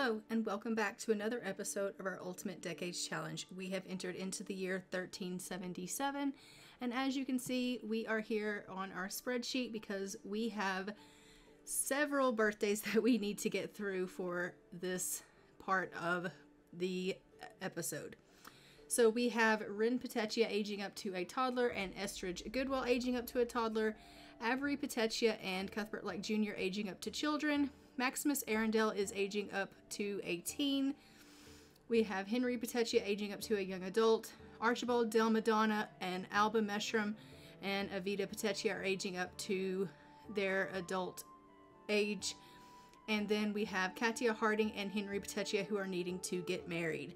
Hello, and welcome back to another episode of our Ultimate Decades Challenge. We have entered into the year 1377, and as you can see, we are here on our spreadsheet because we have several birthdays that we need to get through for this part of the episode. So we have Henry Petaccia aging up to a toddler, and Estridge Goodwell aging up to a toddler, Henry Petaccia and Cuthbert Lykke Jr. aging up to children. Maximus Arundel is aging up to a teen. We have Henry Petaccia aging up to a young adult. Archibald Del Madonna and Alba Meshram and Avita Petaccia are aging up to their adult age. And then we have Katya Harding and Henry Petaccia who are needing to get married.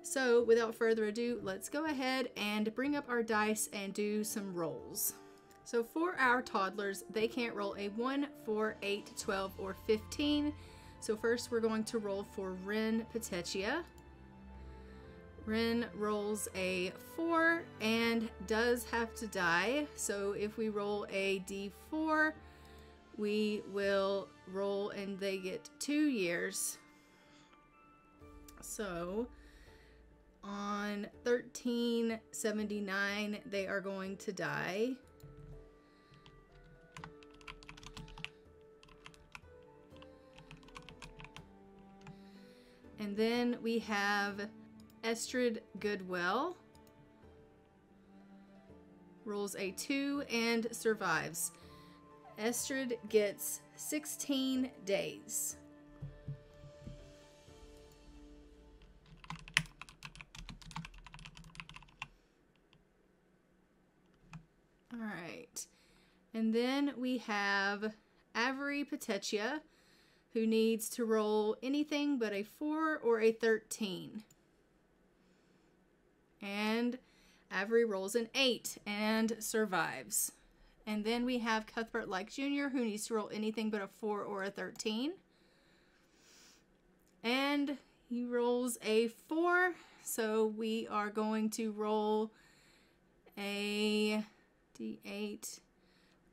So without further ado, let's go ahead and bring up our dice and do some rolls. So for our toddlers, they can't roll a 1, 4, 8, 12, or 15. So first we're going to roll for Henry Petaccia. Ren rolls a 4 and does have to die. So if we roll a d4, we will roll and they get 2 years. So on 1379, they are going to die. And then we have Estridge Goodwell. Rolls a 2 and survives. Estridge gets 16 days. All right. And then we have Henry Petaccia, who needs to roll anything but a 4 or a 13. And Henry rolls an 8 and survives. And then we have Cuthbert Lykke Jr., who needs to roll anything but a 4 or a 13. And he rolls a 4, so we are going to roll a d8.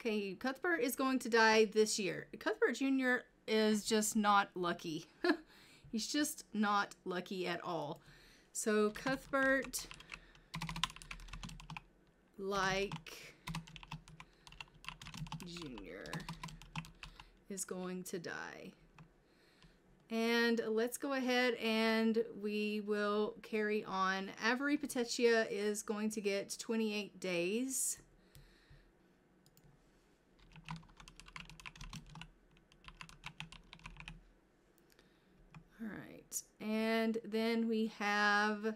Okay, Cuthbert is going to die this year. Cuthbert Jr. is just not lucky. He's just not lucky at all. So Cuthbert Lykke Jr. is going to die. And let's go ahead and we will carry on. Henry Petaccia is going to get 28 days. Alright, and then we have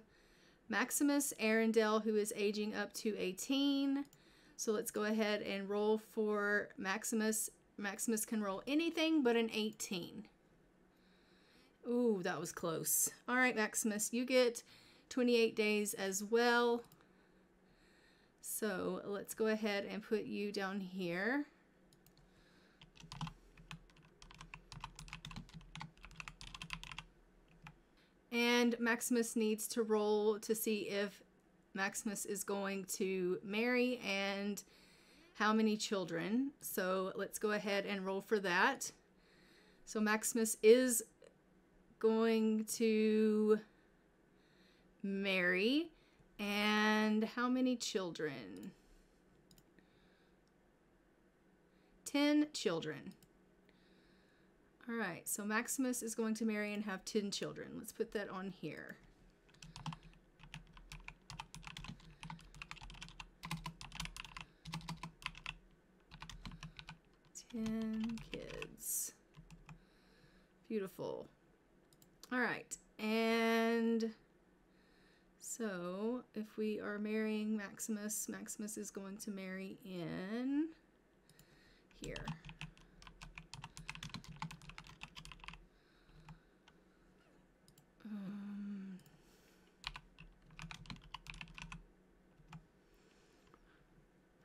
Maximus Arundel, who is aging up to 18. So let's go ahead and roll for Maximus. Maximus can roll anything but an 18. Ooh, that was close. Alright, Maximus, you get 28 days as well. So let's go ahead and put you down here. And Maximus needs to roll to see if Maximus is going to marry and how many children. So let's go ahead and roll for that. So Maximus is going to marry. And how many children? 10 children. All right, so Maximus is going to marry and have 10 children. Let's put that on here. 10 kids. Beautiful. All right, and so if we are marrying Maximus, Maximus is going to marry in here.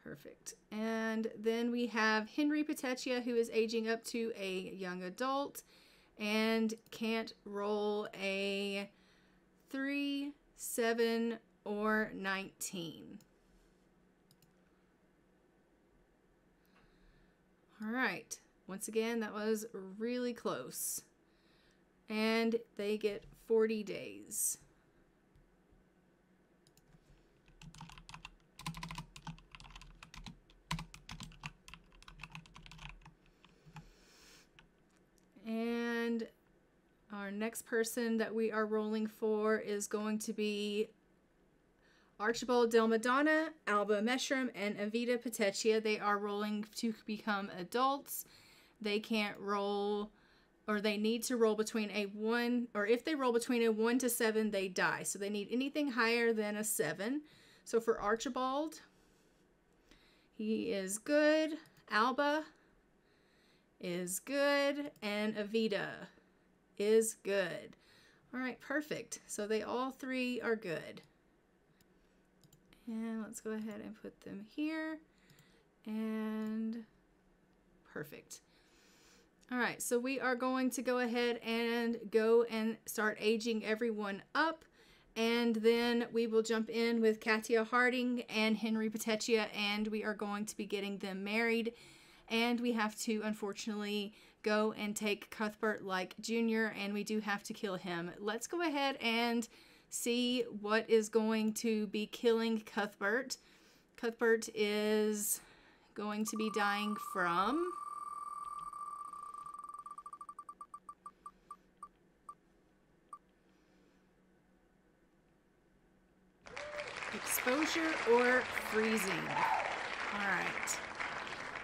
Perfect. And then we have Henry Petaccia, who is aging up to a young adult and can't roll a 3, 7, or 19. All right. Once again, that was really close. and they get 40 days. And our next person that we are rolling for is going to be Archibald Del Madonna, Alba Meshram, and Henry Petaccia. They are rolling to become adults. They can't roll, or they need to roll between a 1, or if they roll between a 1 to 7, they die. So they need anything higher than a 7. So for Archibald, he is good. Alba is good, and Evita is good. All right, perfect. So they all 3 are good. And let's go ahead and put them here. And perfect. All right, so we are going to go ahead and go and start aging everyone up. And then we will jump in with Katya Harding and Henry Petaccia, and we are going to be getting them married. And we have to, unfortunately, go and take Cuthbert Lykke Jr., and we do have to kill him. Let's go ahead and see what is going to be killing Cuthbert. Cuthbert is going to be dying from exposure or freezing. All right.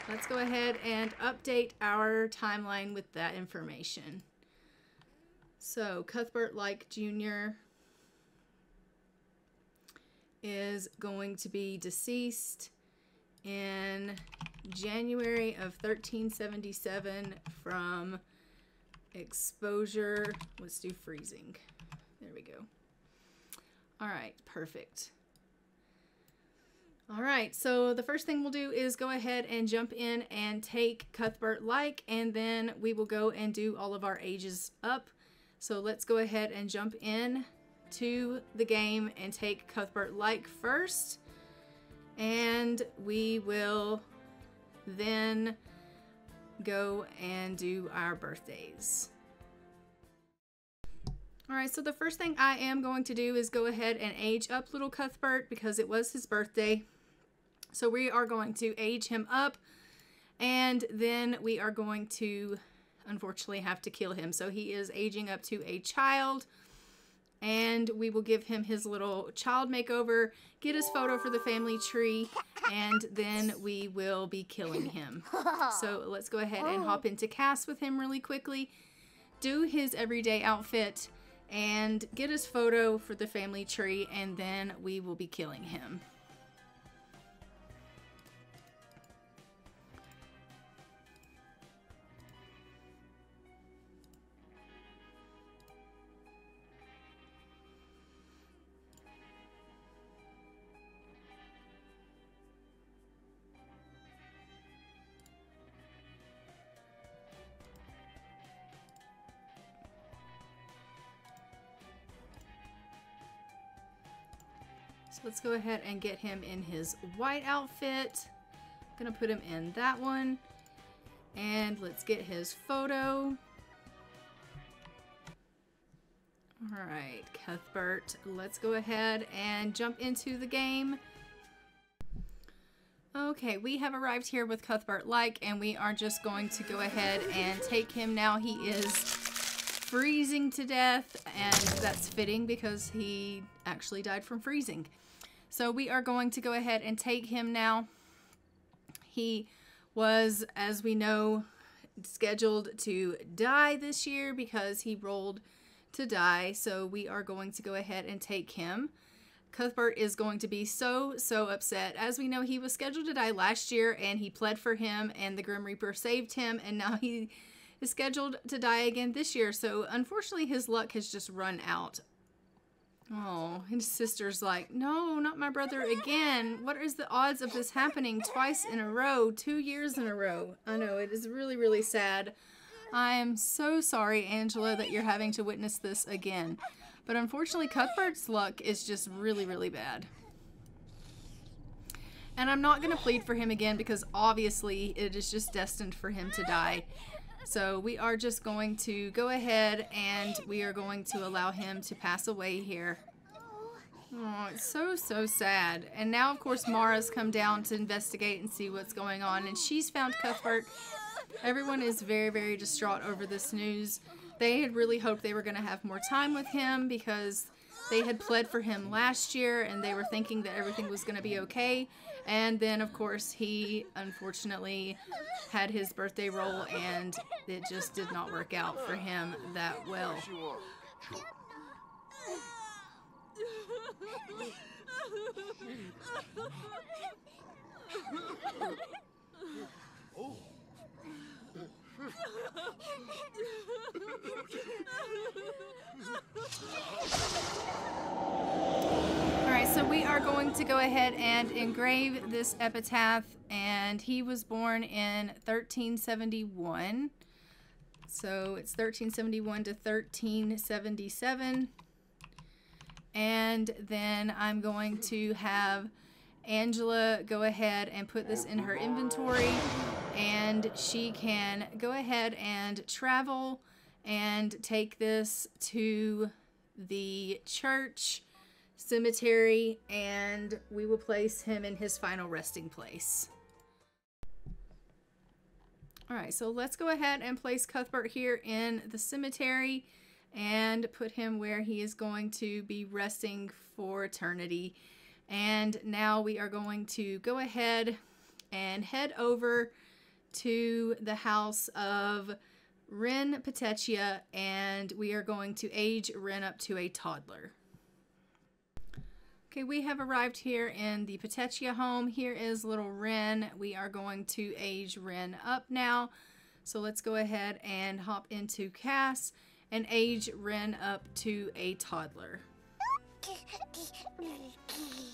Let's go ahead and update our timeline with that information. So Cuthbert Lykke Jr. is going to be deceased in January of 1377 from exposure. Let's do freezing. There we go. All right, perfect. All right, so the first thing we'll do is go ahead and jump in and take Cuthbert Lykke, and then we will go and do all of our ages up. So let's go ahead and jump in to the game and take Cuthbert Lykke first, and we will then go and do our birthdays. All right, so the first thing I am going to do is go ahead and age up little Cuthbert because it was his birthday. So we are going to age him up, and then we are going to unfortunately have to kill him. So he is aging up to a child, and we will give him his little child makeover, get his photo for the family tree, and then we will be killing him. So let's go ahead and hop into cast with him really quickly, do his everyday outfit, and get his photo for the family tree, and then we will be killing him. So let's go ahead and get him in his white outfit. I'm gonna put him in that one. And let's get his photo. All right, Cuthbert, let's go ahead and jump into the game. Okay, we have arrived here with Cuthbert Lykke, and we are just going to go ahead and take him now. He is freezing to death, and that's fitting because he actually died from freezing. So we are going to go ahead and take him now. He was, as we know, scheduled to die this year because he rolled to die. So we are going to go ahead and take him. Cuthbert is going to be so upset. As we know, he was scheduled to die last year, and he pled for him, and the Grim Reaper saved him, and now he is scheduled to die again this year. So unfortunately, his luck has just run out. Oh, his sister's like, no, not my brother again. What is the odds of this happening twice in a row, 2 years in a row? I know, it is really sad. I am so sorry, Angela, that you're having to witness this again. But unfortunately, Cuthbert's luck is just really bad. And I'm not going to plead for him again because obviously it is just destined for him to die. So we are just going to go ahead and we are going to allow him to pass away here. Oh, it's so, so sad. And now, of course, Mara's come down to investigate and see what's going on. And she's found Cuthbert. Everyone is very, very distraught over this news. They had really hoped they were going to have more time with him because they had pled for him last year and they were thinking that everything was going to be okay. And then, of course, he unfortunately had his birthday roll and it just did not work out for him that well. Alright, so we are going to go ahead and engrave this epitaph, and he was born in 1371. So it's 1371 to 1377. And then I'm going to have Angela go ahead and put this in her inventory, and she can go ahead and travel and take this to the church cemetery, and we will place him in his final resting place. Alright, so let's go ahead and place Cuthbert here in the cemetery and put him where he is going to be resting for eternity. And now we are going to go ahead and head over to the house of Henry Petaccia, and we are going to age Ren up to a toddler. Okay, we have arrived here in the Petaccia home. Here is little Ren. We are going to age Ren up now. So let's go ahead and hop into Cass and age Ren up to a toddler.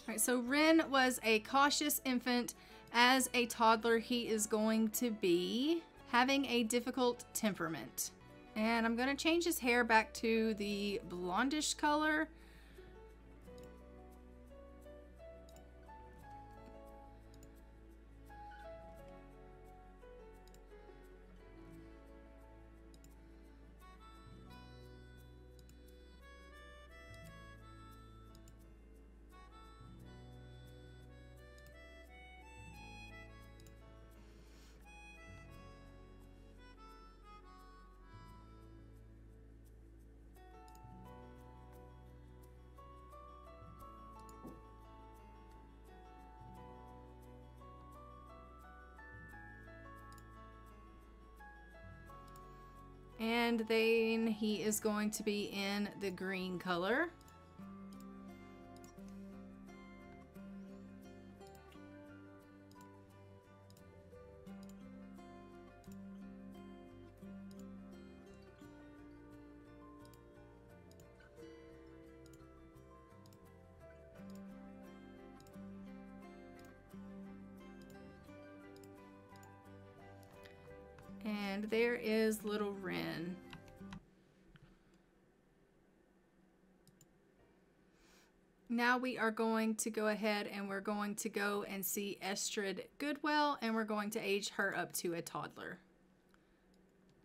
Alright, so Ren was a cautious infant. As a toddler, he is going to be having a difficult temperament. And I'm going to change his hair back to the blondish color. And then he is going to be in the green color. And there is little Ren. Now we are going to go ahead and we're going to go and see Estrid Goodwell, and we're going to age her up to a toddler.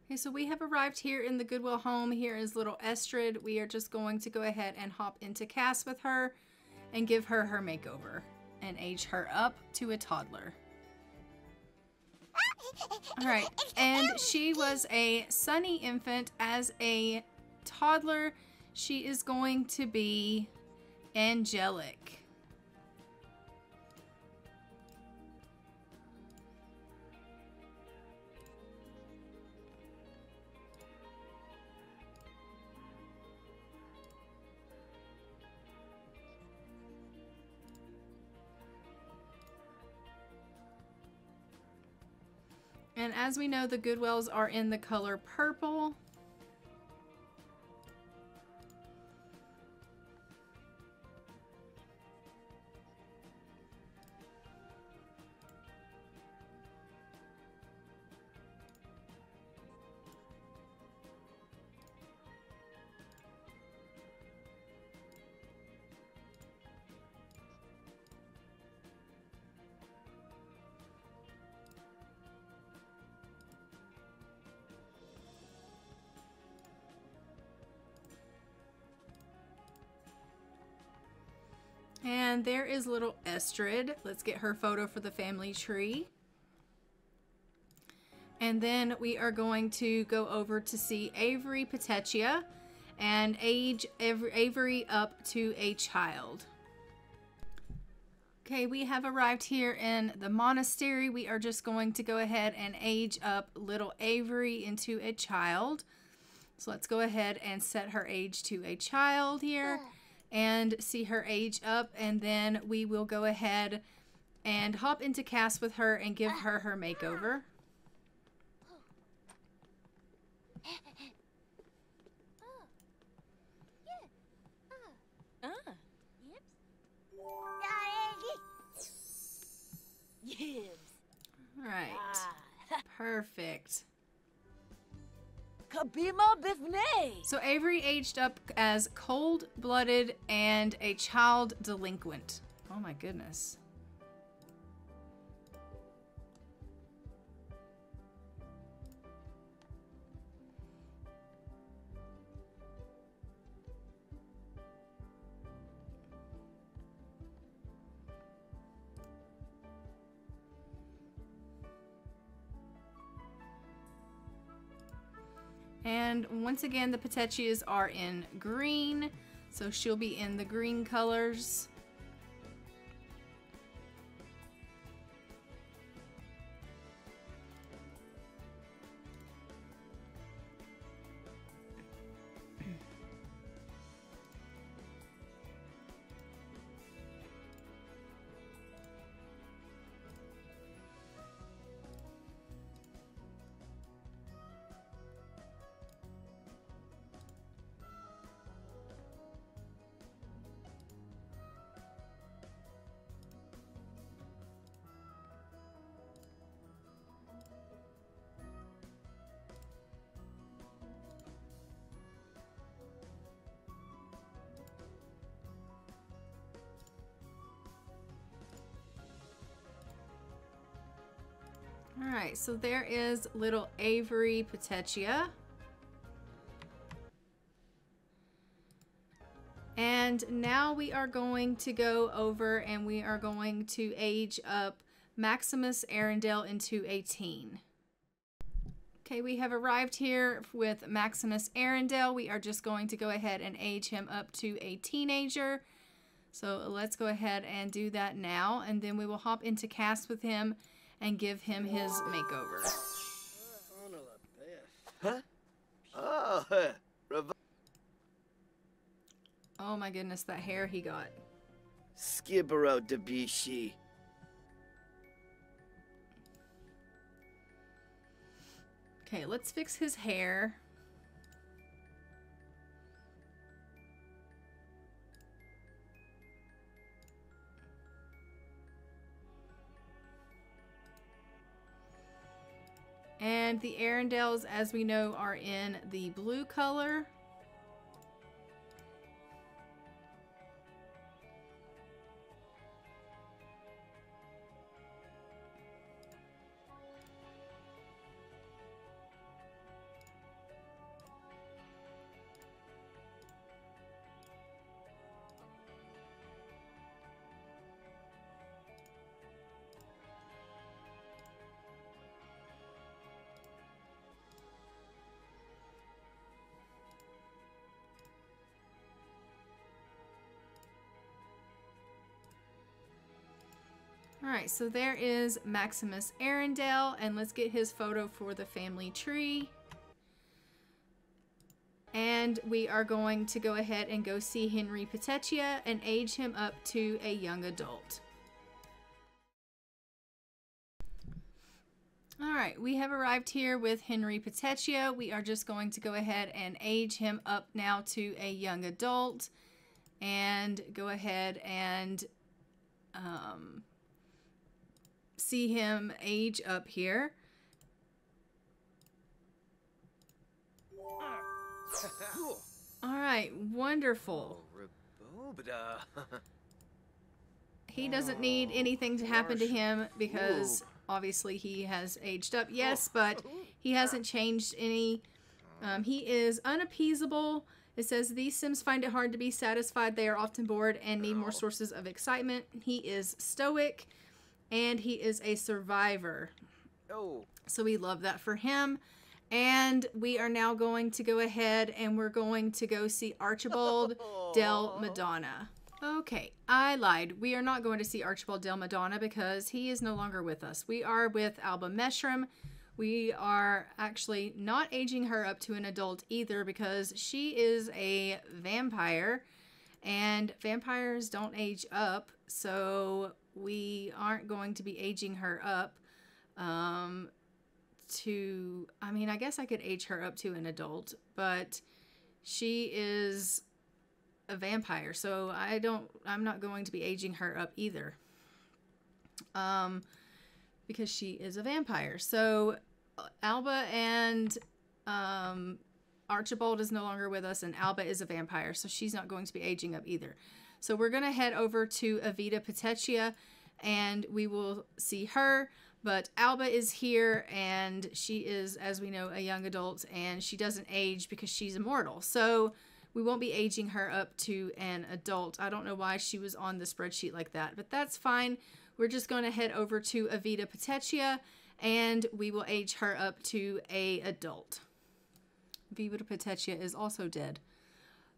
Okay, so we have arrived here in the Goodwell home. Here is little Estrid. We are just going to go ahead and hop into Cass with her and give her her makeover and age her up to a toddler. Alright, and she was a sunny infant. As a toddler, she is going to be angelic. And as we know, the Goodwells are in the color purple. And there is little Estrid. Let's get her photo for the family tree. And then we are going to go over to see Henry Petaccia and age Avery up to a child. Okay, we have arrived here in the monastery. We are just going to go ahead and age up little Avery into a child. So let's go ahead and set her age to a child here and see her age up, and then we will go ahead and hop into cast with her and give her her makeover. All right, perfect. So Avery aged up as cold-blooded and a child delinquent. Oh my goodness. And once again, the Petaccias are in green, so she'll be in the green colors. Alright, so there is little Henry Petaccia. And now we are going to go over and we are going to age up Maximus Arundel into a teen. Okay, we have arrived here with Maximus Arundel. We are just going to go ahead and age him up to a teenager. So let's go ahead and do that now, and then we will hop into cast with him and give him his makeover. Huh? Oh my goodness, that hair he got. Skibero Debishi. Okay, let's fix his hair. And the Arundels, as we know, are in the blue color. Alright, so there is Maximus Arundel, and let's get his photo for the family tree. And we are going to go ahead and go see Henry Petaccia and age him up to a young adult. Alright, we have arrived here with Henry Petaccia. We are just going to go ahead and age him up now to a young adult. And go ahead and see him age up here. Alright, wonderful. He doesn't need anything to happen to him because obviously he has aged up, yes, but he hasn't changed any. He is unappeasable It says, these Sims find it hard to be satisfied. They are often bored and need more sources of excitement. He is stoic and he is a survivor. Oh. So we love that for him. And we are now going to go ahead and we're going to go see Archibald Del Madonna. Okay, I lied. We are not going to see Archibald Del Madonna because he is no longer with us. We are with Alba Meshram. We are actually not aging her up to an adult either because she is a vampire and vampires don't age up. So we aren't going to be aging her up I mean, I guess I could age her up to an adult, but she is a vampire. So I'm not going to be aging her up either. Because she is a vampire. So Alba and Archibald is no longer with us, and Alba is a vampire, so she's not going to be aging up either. So we're going to head over to Henry Petaccia, and we will see her. But Alba is here, and she is, as we know, a young adult, and she doesn't age because she's immortal. So we won't be aging her up to an adult. I don't know why she was on the spreadsheet like that, but that's fine. We're just going to head over to Henry Petaccia, and we will age her up to an adult. Henry Petaccia is also dead.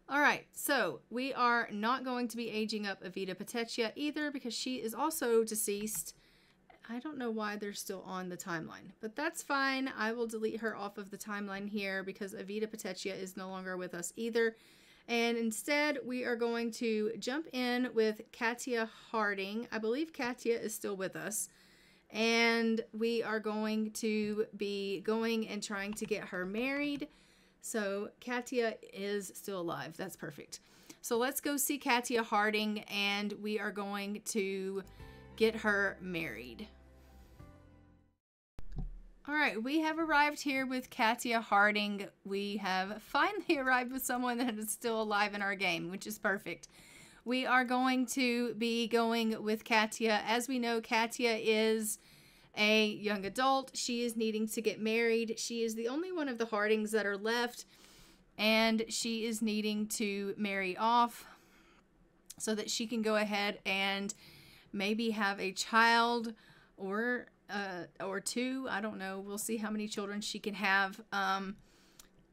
All right, so we are not going to be aging up Henry Petaccia either because she is also deceased. I don't know why they're still on the timeline, but that's fine. I will delete her off of the timeline here because Henry Petaccia is no longer with us either. And instead, we are going to jump in with Katya Harding. I believe Katya is still with us. And we are going to be going and trying to get her married. So Katya is still alive. That's perfect. So let's go see Katya Harding, and we are going to get her married. All right, we have arrived here with Katya Harding. We have finally arrived with someone that is still alive in our game, which is perfect. We are going to be going with Katya. As we know, Katya is a young adult. She is needing to get married. She is the only one of the Hardings that are left, and she is needing to marry off so that she can go ahead and maybe have a child or two. I don't know. We'll see how many children she can have.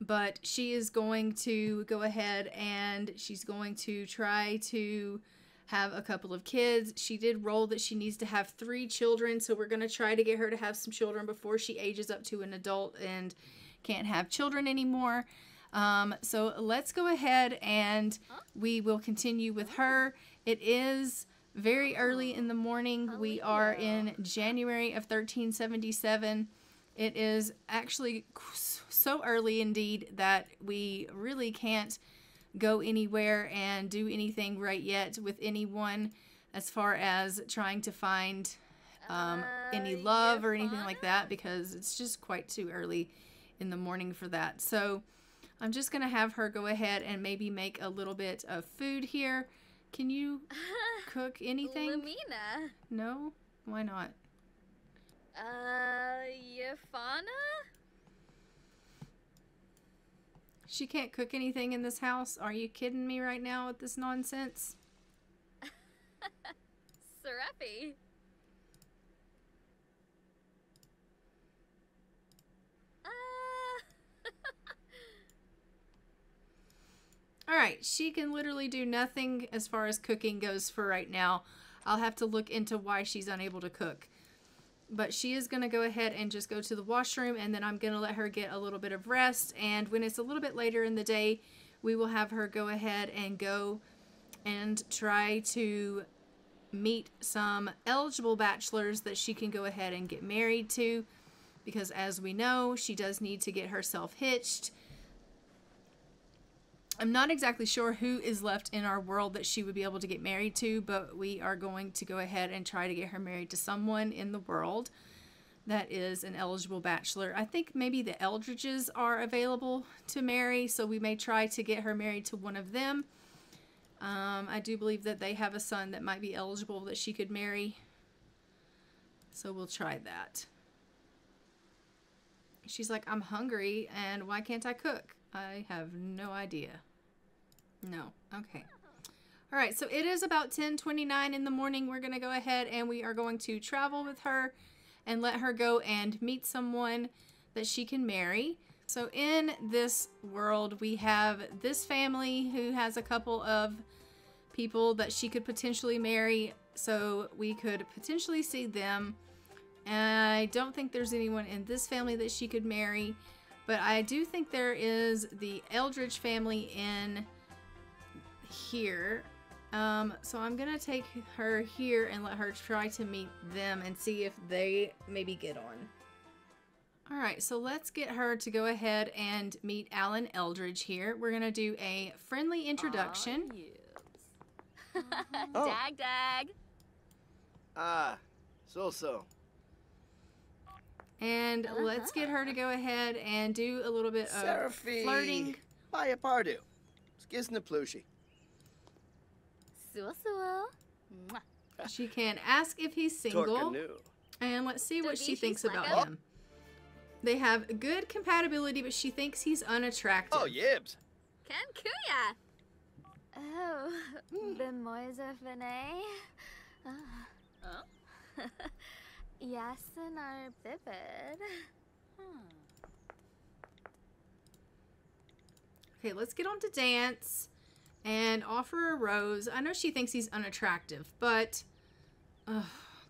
But she is going to go ahead and she's going to try to have a couple of kids. She did roll that she needs to have 3 children. So we're going to try to get her to have some children before she ages up to an adult and can't have children anymore. So let's go ahead and we will continue with her. It is very early in the morning. We are in January of 1377. It is actually so early indeed that we really can't go anywhere and do anything right yet with anyone as far as trying to find any love or anything like that, because it's just quite too early in the morning for that. So I'm just going to have her go ahead and maybe make a little bit of food here. Can you cook anything? Lumina. No? Why not? Yafana? She can't cook anything in this house? Are you kidding me right now with this nonsense? Serapi. Alright, she can literally do nothing as far as cooking goes for right now. I'll have to look into why she's unable to cook. But she is going to go ahead and just go to the washroom, and then I'm going to let her get a little bit of rest. And when it's a little bit later in the day, we will have her go ahead and go and try to meet some eligible bachelors that she can go ahead and get married to. Because as we know, she does need to get herself hitched. I'm not exactly sure who is left in our world that she would be able to get married to, but we are going to go ahead and try to get her married to someone in the world that is an eligible bachelor. I think maybe the Eldridges are available to marry, so we may try to get her married to one of them. I do believe that they have a son that might be eligible that she could marry, so we'll try that. She's like, I'm hungry, and why can't I cook? I have no idea. No. Okay. All right, so it is about 10:29 in the morning. We're going to go ahead and we are going to travel with her and let her go and meet someone that she can marry. So in this world, we have this family who has a couple of people that she could potentially marry. So we could potentially see them. I don't think there's anyone in this family that she could marry, but I do think there is the Eldridge family in here. So I'm gonna take her here and let her try to meet them and see if they maybe get on. All right, so let's get her to go ahead and meet Alan Eldridge here. We're gonna do a friendly introduction. Oh. Dag, dag. Ah, so. And let's get her to go ahead and do a little bit of Seraphy. flirting. Maya Pardu. Skisna Plushy. Suo. She can ask if he's single. Torcanu. And let's see what she Dabishi thinks about Slacko. him. They have good compatibility, but she thinks he's unattractive. Oh, Yibs. Ken Kuya. Oh, Bemoiser Fene. Yasin are bibid. Okay, let's get on to dance and offer a rose. I know she thinks he's unattractive, but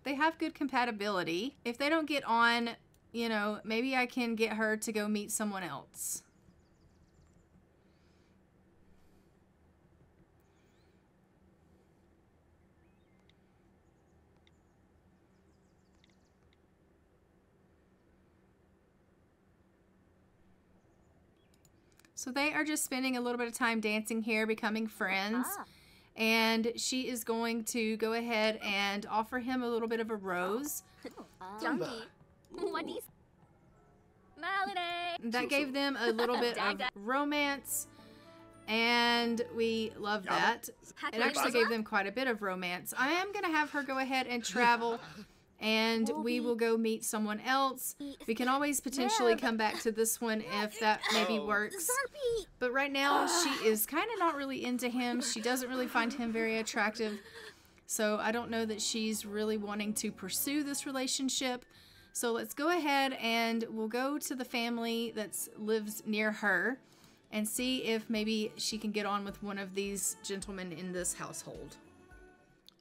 they have good compatibility. If they don't get on, you know, maybe I can get her to go meet someone else. So they are just spending a little bit of time dancing here, becoming friends. And she is going to go ahead and offer him a little bit of a rose. Junkie. What is Malady? That gave them a little bit of romance, and we love that. It actually gave them quite a bit of romance. I am going to have her go ahead and travel, and we will go meet someone else. We can always potentially come back to this one if that maybe works. But right now, she is kind of not really into him. She doesn't really find him very attractive. So I don't know that she's really wanting to pursue this relationship. So let's go ahead and we'll go to the family that lives near her and see if maybe she can get on with one of these gentlemen in this household.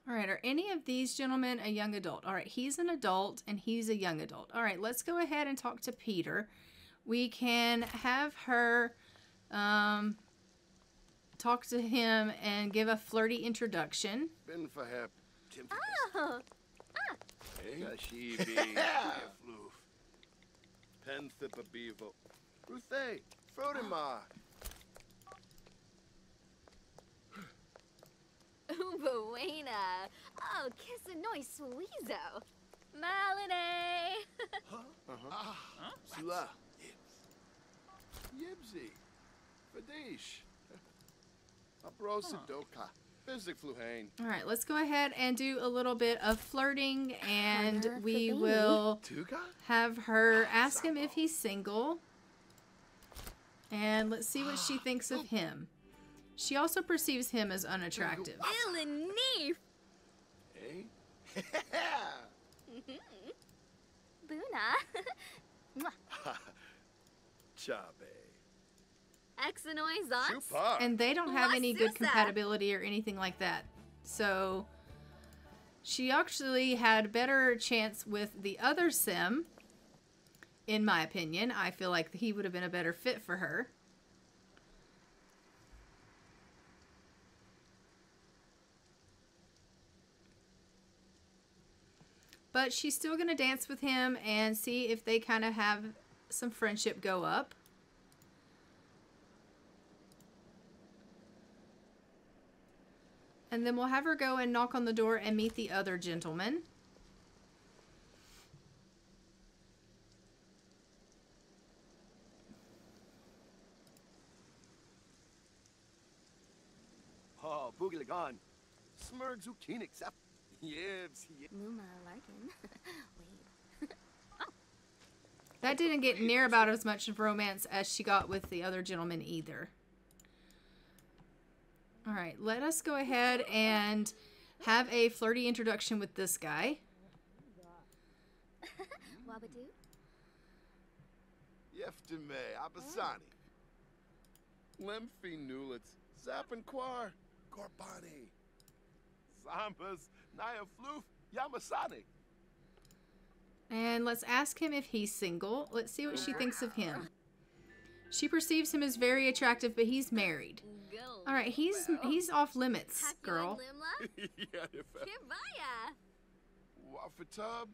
All right, are any of these gentlemen a young adult? All right, he's an adult and he's a young adult. All right, let's go ahead and talk to Peter. We can have her talk to him and give a flirty introduction. Been for her. Oh. Kashibi. Floof. Penthipa bevo. Ruthe. Frodimar. Buena. Oh, kiss a noise sweezo. Malady. Sula. Yibsy. Fadish. Abrosidoka. Physic fluhane. All right, let's go ahead and do a little bit of flirting, and Harder we for me. will Tuga? have her ask him if he's single. And let's see what she thinks of him. She also perceives him as unattractive. Illineef. Eh? Buna. Chabe. Exanoizons. Super. And they don't have any good Lasusa. compatibility or anything like that. So she actually had better chance with the other sim, in my opinion. I feel like he would have been a better fit for her. But she's still going to dance with him and see if they kind of have some friendship go up. And then we'll have her go and knock on the door and meet the other gentleman. Oh, Boogie Lagan. Smurg zucchini except. Yibs. Muma Larkin. Wait. That didn't get near about as much of romance as she got with the other gentleman either. All right, let us go ahead and have a flirty introduction with this guy. Wabadoo? Yeftime, Abasani. Lemfi Nulitz, Zapanquar, Gorbani. Zambas, Naya Floof, Yamasani. And let's ask him if he's single. Let's see what she thinks of him. She perceives him as very attractive, but he's married. Go. All right, he's off limits, girl. Limla? Yadifa. Kibaya. Wafatab,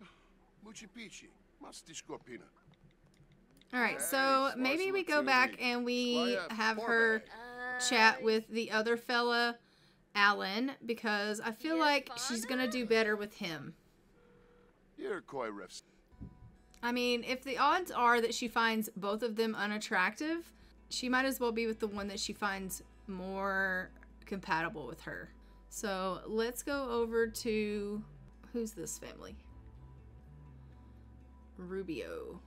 Muchipichi, Mastishkorpina. All right, so maybe we go back and we have her chat with the other fella, Alan, because I feel like she's going to do better with him. Here, Koi Riffs. I mean, if the odds are that she finds both of them unattractive, she might as well be with the one that she finds more compatible with her. So let's go over to, who's this family? Rubio.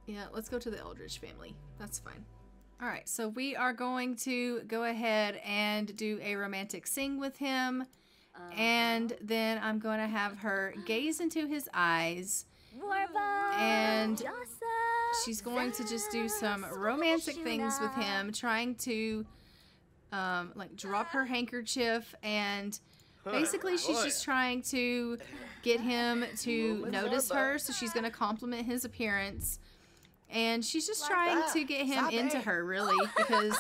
Yeah, let's go to the Eldridge family. That's fine. All right, so we are going to go ahead and do a romantic sing with him. And then I'm going to have her gaze into his eyes. And she's going to just do some romantic things with him, trying to like drop her handkerchief, and basically she's just trying to get him to notice her. So she's going to compliment his appearance. And she's just trying to get him into her, really, because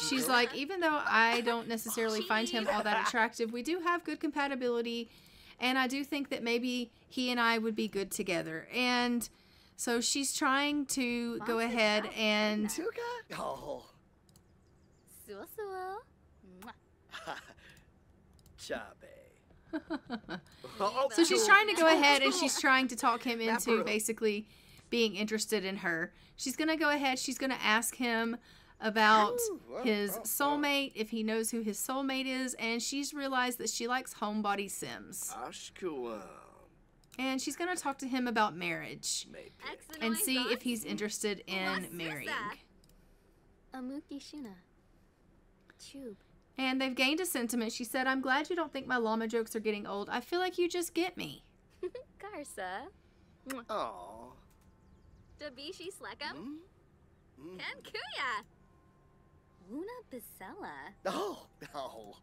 she's like, even though I don't necessarily find him all that attractive, we do have good compatibility, and I do think that maybe he and I would be good together. And so she's trying to go ahead and... Oh. Chabe. So she's trying to go ahead and she's trying to talk him into basically being interested in her. She's going to go ahead, she's going to ask him about his soulmate, if he knows who his soulmate is, and she's realized that she likes homebody Sims. And she's going to talk to him about marriage and see if he's interested in marrying. Amuki Shuna. Tube. And they've gained a sentiment. She said, "I'm glad you don't think my llama jokes are getting old. I feel like you just get me." Garza. Oh. Dabishi Slekam. Ken Kuya. Luna Bisella. Oh. Oh.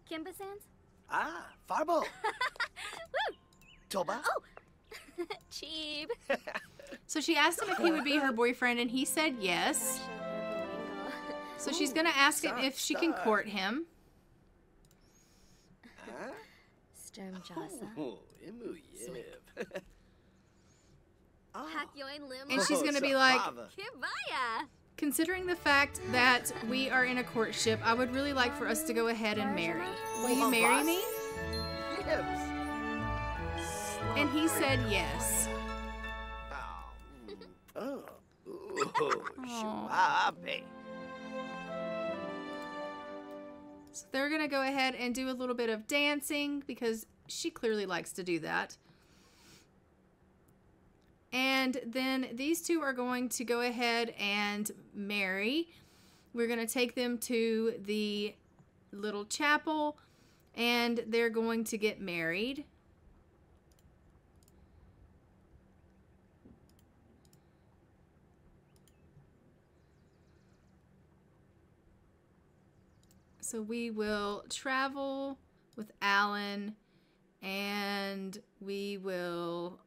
Kimbasans. Ah, Farbo. Woo! Toba. Oh. Cheap. So she asked him if he would be her boyfriend, and he said yes. So she's going to ask him if she can court him. Sturm Jasa. Oh, Imu Yiv. And she's going to be like, Kibaya. considering the fact that we are in a courtship, I would really like for us to go ahead and marry. Will you marry me? And he said yes. Oh. Shuabe. So they're going to go ahead and do a little bit of dancing because she clearly likes to do that. And then these two are going to go ahead and marry. We're going to take them to the little chapel and they're going to get married. So we will travel with Alan and we will...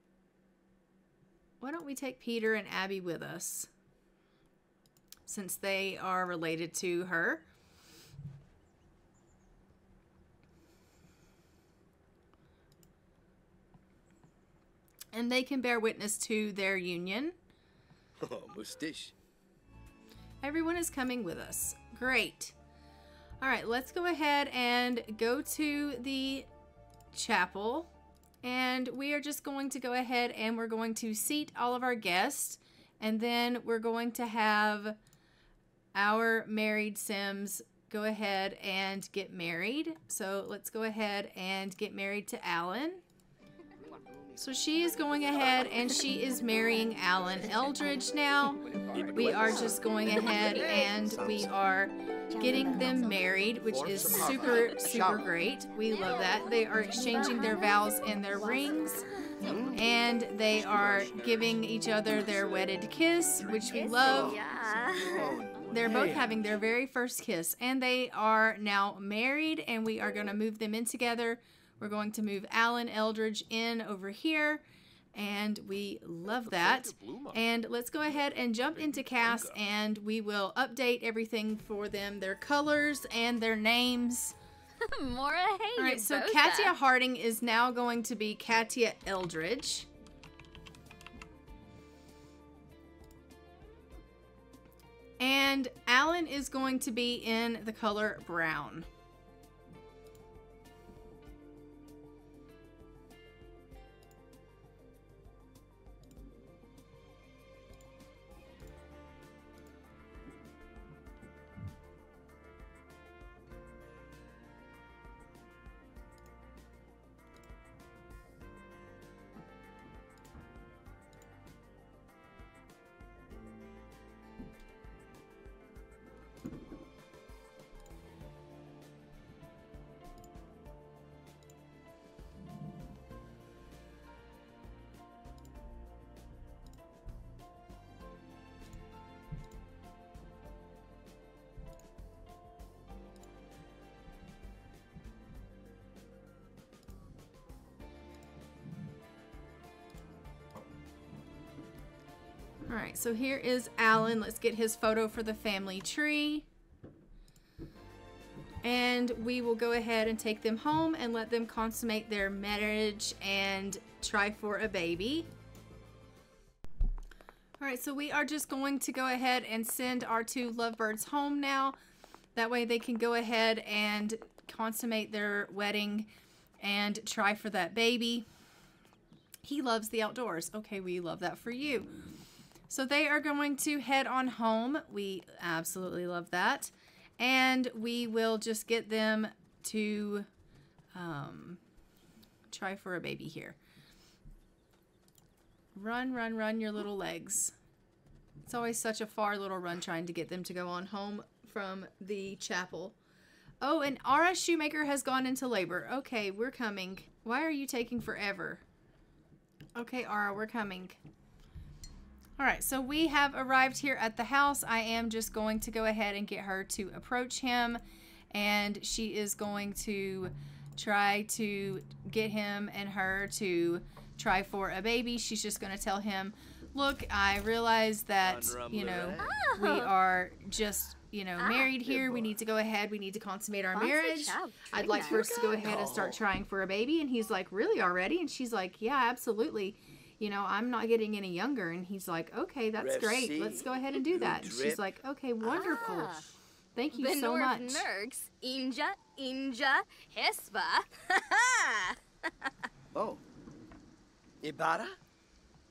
Why don't we take Peter and Abby with us? Since they are related to her. And they can bear witness to their union. Oh, mustish. Everyone is coming with us. Great. All right, let's go ahead and go to the chapel. And we are just going to go ahead and we're going to seat all of our guests. And then we're going to have our married Sims go ahead and get married. So let's go ahead and get married to Alan. So she is going ahead and she is marrying Alan Eldridge now. We are just going ahead and we are getting them married, which is super, super great. We love that. They are exchanging their vows and their rings. And they are giving each other their wedded kiss, which we love. They're both having their very first kiss. And they are now married, and we are going to move them in together. We're going to move Alan Eldridge in over here. And we love that. And let's go ahead and jump into cast, and we will update everything for them. Their colors and their names. Mora, hey, All right, so Katya Harding is now going to be Katya Eldridge. And Alan is going to be in the color brown. All right, so here is Alan. Let's get his photo for the family tree. And we will go ahead and take them home and let them consummate their marriage and try for a baby. All right, so we are just going to go ahead and send our two lovebirds home now. That way they can go ahead and consummate their wedding and try for that baby. He loves the outdoors. Okay, we love that for you. So they are going to head on home. We absolutely love that. And we will just get them to try for a baby here. Run, run, run your little legs. It's always such a far little run trying to get them to go on home from the chapel. Oh, and Ara Shoemaker has gone into labor. Okay, we're coming. Why are you taking forever? Okay, Ara, we're coming. All right, so we have arrived here at the house. I am just going to go ahead and get her to approach him, and she is going to try to get him and her to try for a baby. She's just going to tell him, look, I realize that, you know, we are just, you know, married here. We need to go ahead. We need to consummate our marriage. I'd like for us to go ahead and start trying for a baby. And he's like, really already? And she's like, yeah, absolutely. You know, I'm not getting any younger. And he's like, okay, that's great. Let's go ahead and do that. And she's like, okay, wonderful. Thank you so much. Nergs, Inja, Hespa. Oh. Ibarra?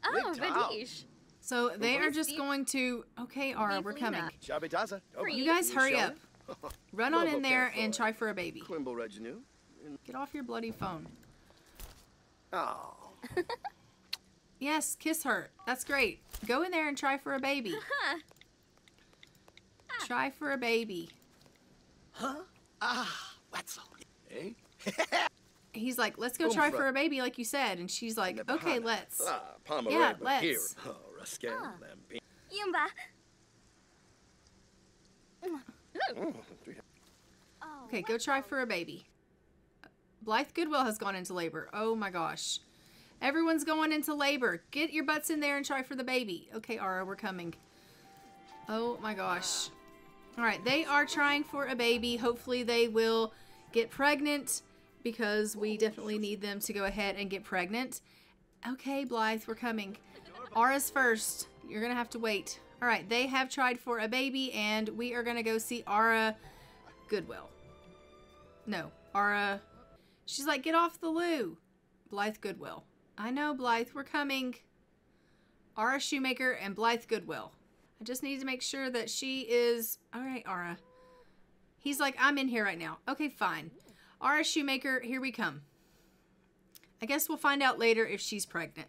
Oh, Vadish. So they are just going to, okay, Ara, we're coming. You guys hurry up. Run on in there and try for a baby. Get off your bloody phone. Oh. Yes, kiss her. That's great. Go in there and try for a baby. Try for a baby. Huh? Ah, Wetzel. Eh? He's like, let's go try for a baby like you said. And she's like, okay, let's. Yeah, let's. Yumba. Okay, go try for a baby. Blythe Goodwill has gone into labor. Oh my gosh. Everyone's going into labor. Get your butts in there and try for the baby. Okay, Ara, we're coming. Oh my gosh. All right, they are trying for a baby. Hopefully they will get pregnant because we definitely need them to go ahead and get pregnant. Okay, Blythe, we're coming. Ara's first. You're going to have to wait. All right, they have tried for a baby, and we are going to go see Ara Goodwill. No, Ara. She's like, get off the loo. Blythe Goodwill. I know, Blythe, we're coming. Ara Shoemaker and Blythe Goodwill. I just need to make sure that she is... All right, Ara. He's like, I'm in here right now. Okay, fine. Ara Shoemaker, here we come. I guess we'll find out later if she's pregnant.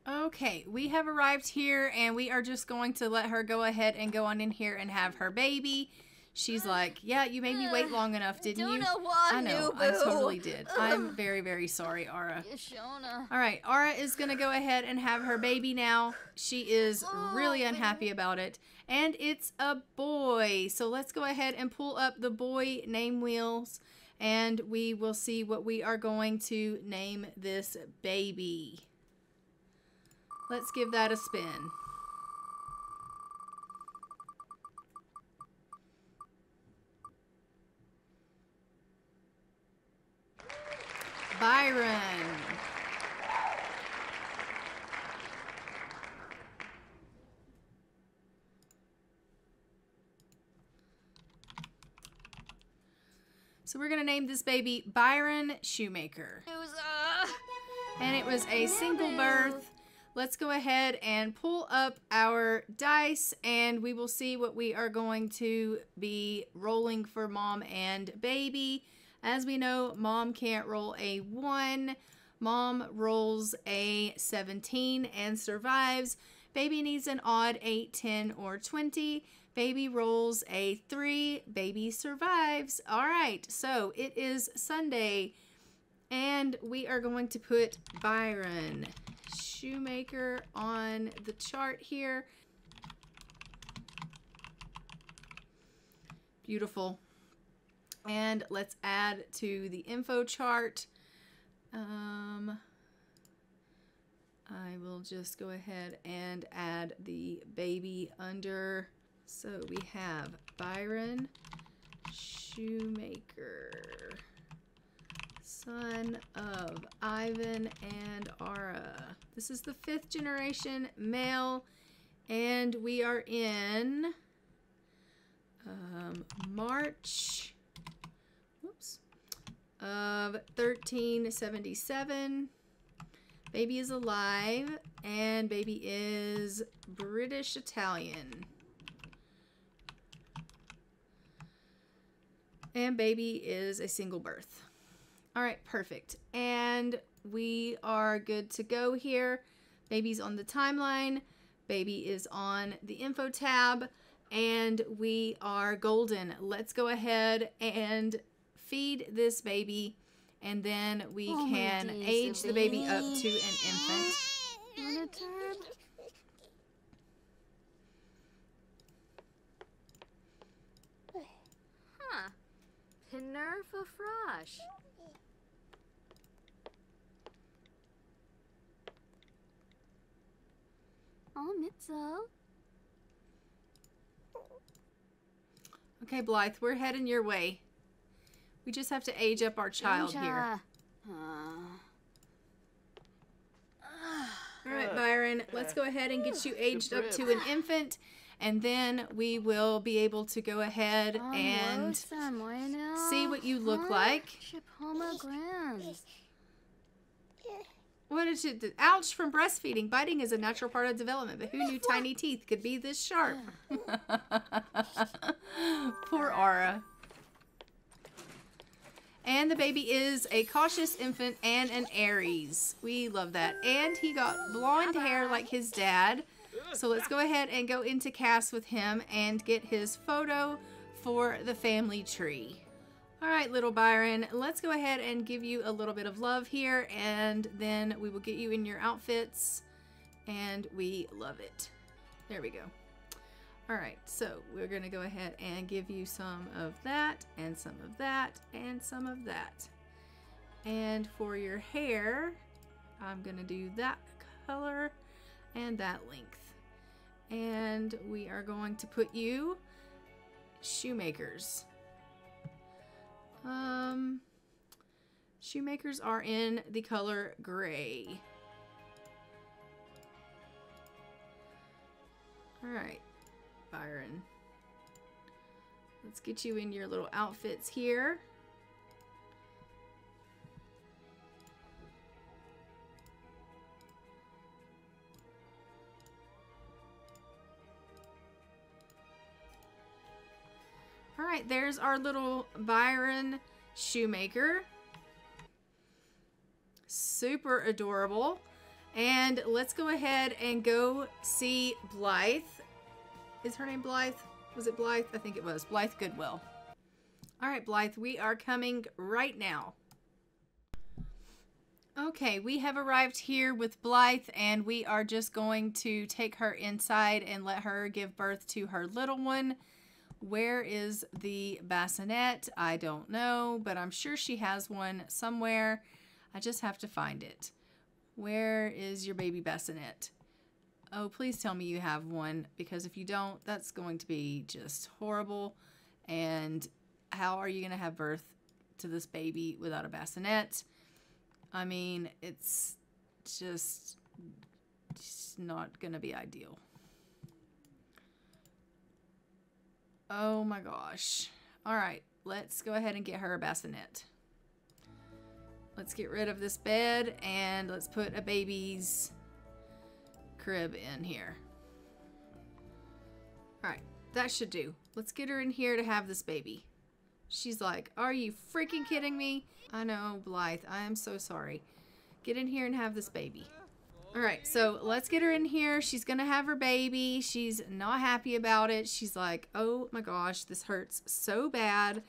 Okay, we have arrived here and we are just going to let her go ahead and go on in here and have her baby. She's like, yeah, you made me wait long enough, didn't you? I know, I totally did. I'm very, very sorry, Ara. All right, Ara is going to go ahead and have her baby now. She is really unhappy about it. And it's a boy. So let's go ahead and pull up the boy name wheels. And we will see what we are going to name this baby. Let's give that a spin. Byron. So we're going to name this baby Byron Shoemaker. And it was a single birth. Let's go ahead and pull up our dice and we will see what we are going to be rolling for mom and baby. As we know, mom can't roll a 1. Mom rolls a 17 and survives. Baby needs an odd 8, 10, or 20. Baby rolls a 3. Baby survives. All right, so it is Sunday and we are going to put Byron Shoemaker on the chart here. Beautiful. And let's add to the info chart. I will just go ahead and add the baby under. So we have Byron Shoemaker, son of Ivan and Ara. This is the 5th generation male, and we are in March of 1377. Baby is alive, and baby is British Italian. And baby is a single birth. All right, perfect. And we are good to go here. Baby's on the timeline. Baby is on the info tab. And we are golden. Let's go ahead and feed this baby. And then we can age the baby up to an infant. Huh. Pinerfa Frosh. Oh, Mitzel. Okay, Blythe, we're heading your way. We just have to age up our child here. All right, Byron, let's go ahead and get you aged up to an infant, and then we will be able to go ahead and see what you look like. What is it? Ouch, from breastfeeding. Biting is a natural part of development, but who knew tiny teeth could be this sharp? Poor Ara. And the baby is a cautious infant and an Aries. We love that. And he got blonde hair like his dad. So let's go ahead and go into cast with him and get his photo for the family tree. All right, little Byron, let's go ahead and give you a little bit of love here, and then we will get you in your outfits, and we love it. There we go. All right, so we're gonna go ahead and give you some of that, and some of that, and some of that. And for your hair, I'm gonna do that color and that length. And we are going to put you shoemakers. Shoemakers are in the color gray. All right, Byron. Let's get you in your little outfits here. All right, there's our little Byron Shoemaker. super adorable. And let's go ahead and go see Blythe. Is her name Blythe? Was it Blythe? I think it was. Blythe Goodwill. All right, Blythe, we are coming right now. Okay, we have arrived here with Blythe, and we are just going to take her inside and let her give birth to her little one. Where is the bassinet? I don't know, but I'm sure she has one somewhere. I just have to find it. Where is your baby bassinet? Oh, please tell me you have one, because if you don't, that's going to be just horrible. And how are you going to have birth to this baby without a bassinet? I mean, it's just not going to be ideal. Oh my gosh. All right, let's go ahead and get her a bassinet. Let's get rid of this bed and let's put a baby's crib in here. All right, that should do. Let's get her in here to have this baby. She's like, are you freaking kidding me? I know, Blythe, I am so sorry. Get in here and have this baby. All right, so let's get her in here. She's gonna have her baby. She's not happy about it. She's like, oh my gosh, this hurts so bad.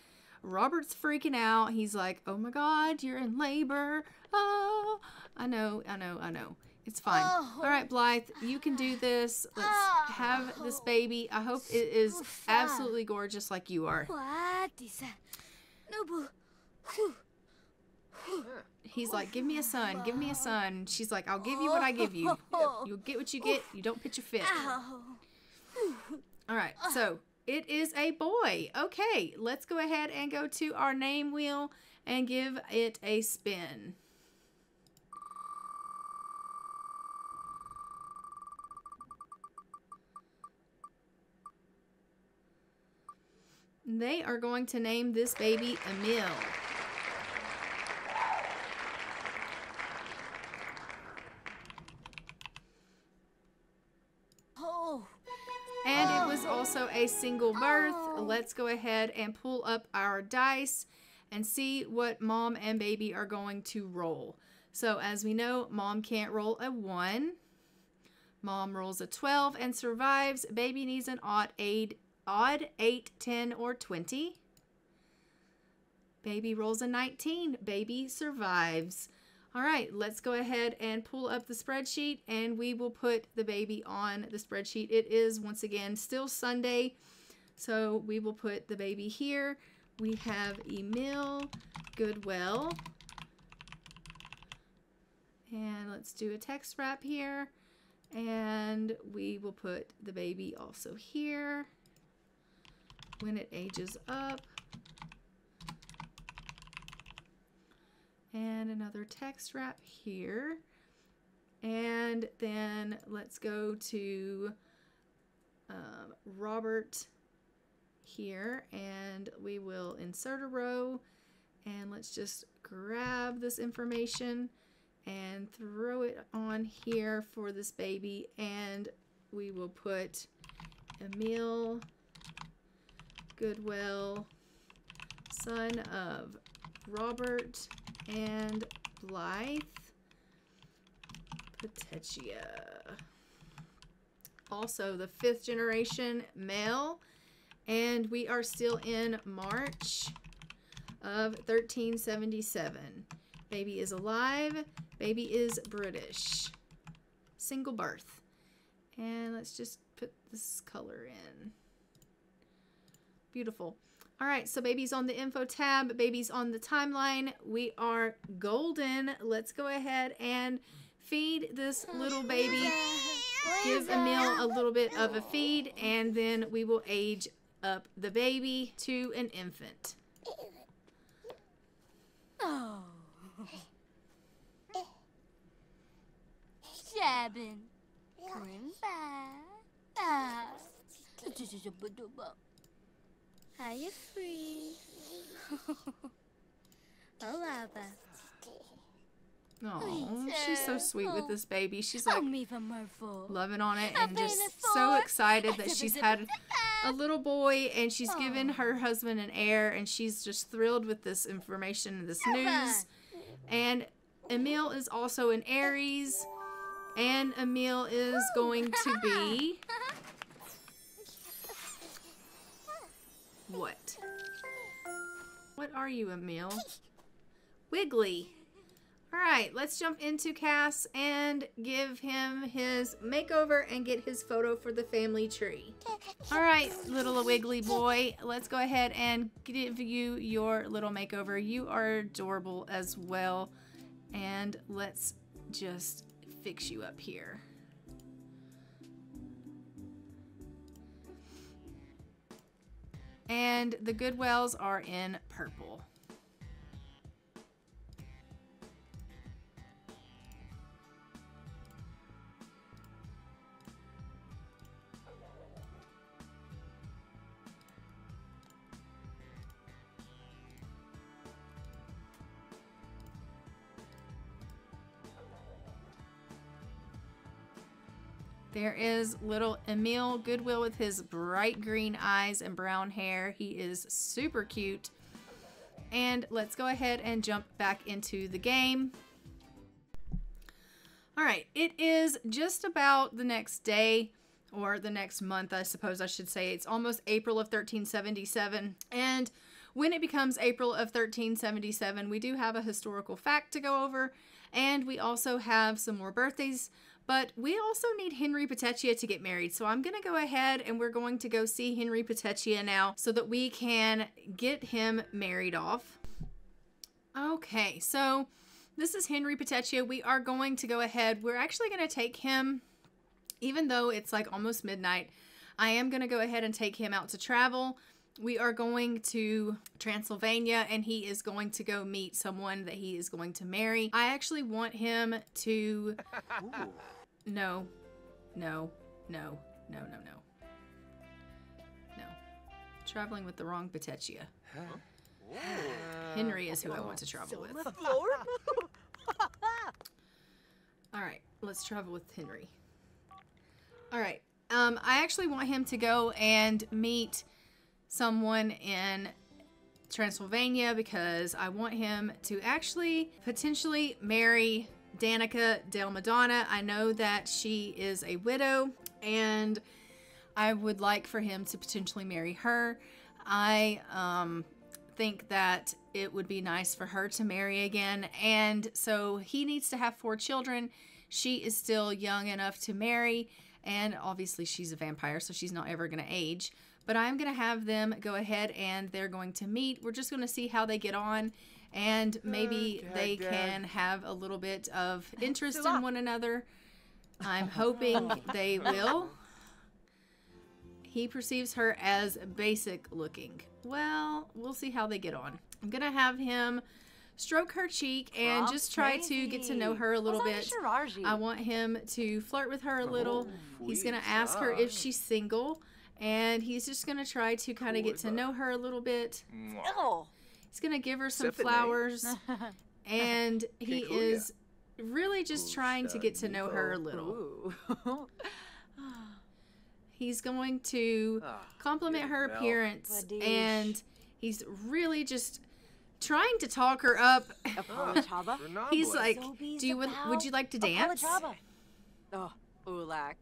Robert's freaking out. He's like, oh my God, you're in labor. Oh, I know. It's fine. All right, Blythe, you can do this. Let's have this baby. I hope it is absolutely gorgeous like you are. He's like, give me a son. Give me a son. She's like, I'll give you what I give you. You'll get what you get. You don't pitch a fit. All right, so it is a boy. Okay, let's go ahead and go to our name wheel and give it a spin. They are going to name this baby Emil. And it was also a single birth. Let's go ahead and pull up our dice and see what mom and baby are going to roll. So as we know, mom can't roll a 1. Mom rolls a 12 and survives. Baby needs an odd 8, 10, or 20. Baby rolls a 19. Baby survives. All right, let's go ahead and pull up the spreadsheet and we will put the baby on the spreadsheet. It is, once again, still Sunday, so we will put the baby here. We have Emil Goodwill. And let's do a text wrap here. And we will put the baby also here when it ages up. And another text wrap here. And then let's go to Robert here, and we will insert a row, and let's just grab this information and throw it on here for this baby, and we will put Emil Goodwill, son of Robert and Blythe Petaccia. Also the 5th generation male, and we are still in March of 1377. Baby is alive. Baby is British. Single birth. And let's just put this color in. Beautiful. All right, so baby's on the info tab, baby's on the timeline. We are golden. Let's go ahead and feed this little baby. Give Emil a little bit of a feed, and then we will age up the baby to an infant. Oh. Shabin. Are you free? Oh, she's so sweet with this baby. She's like loving on it and just so excited that she's had a little boy, and she's given her husband an heir, and she's just thrilled with this information and this news. And Emil is also an Aries, and Emil is going to be... What? What are you, Emil? Wiggly. Alright, let's jump into Cass and give him his makeover and get his photo for the family tree. Alright, little wiggly boy, let's go ahead and give you your little makeover. You are adorable as well. And let's just fix you up here. And the Goodwells are in purple. There is little Emil Goodwill with his bright green eyes and brown hair. He is super cute. And let's go ahead and jump back into the game. Alright, it is just about the next day, or the next month, I suppose I should say. It's almost April of 1377. And when it becomes April of 1377, we do have a historical fact to go over. And we also have some more birthdays. But we also need Henry Petaccia to get married. So I'm going to go ahead and we're going to go see Henry Petaccia now so that we can get him married off. Okay, so this is Henry Petaccia. We are going to go ahead. We're actually going to take him, even though it's like almost midnight, I am going to go ahead and take him out to travel. We are going to Transylvania and he is going to go meet someone that he is going to marry. I actually want him to... No. Traveling with the wrong Petaccia. Henry is who I want to travel with. Alright, let's travel with Henry. Alright, I actually want him to go and meet someone in Transylvania because I want him to actually potentially marry Danica Del Madonna. I know that she is a widow and I would like for him to potentially marry her. I think that it would be nice for her to marry again, and so he needs to have 4 children. She is still young enough to marry, and obviously she's a vampire, so she's not ever going to age. But I'm going to have them go ahead and they're going to meet. We're just going to see how they get on, and maybe they can have a little bit of interest in one another. I'm hoping they will. He perceives her as basic looking. Well, we'll see how they get on. I'm going to have him stroke her cheek and just try to get to know her a little bit. I want him to flirt with her a little. He's going to ask her if she's single. And he's just going to try to kind of get to know her a little bit. He's going to give her some flowers. And he is really just trying to get to know her a little. He's going to compliment her appearance. And he's really just trying to talk her up. He's like, would you like to dance? Oh, Ulak.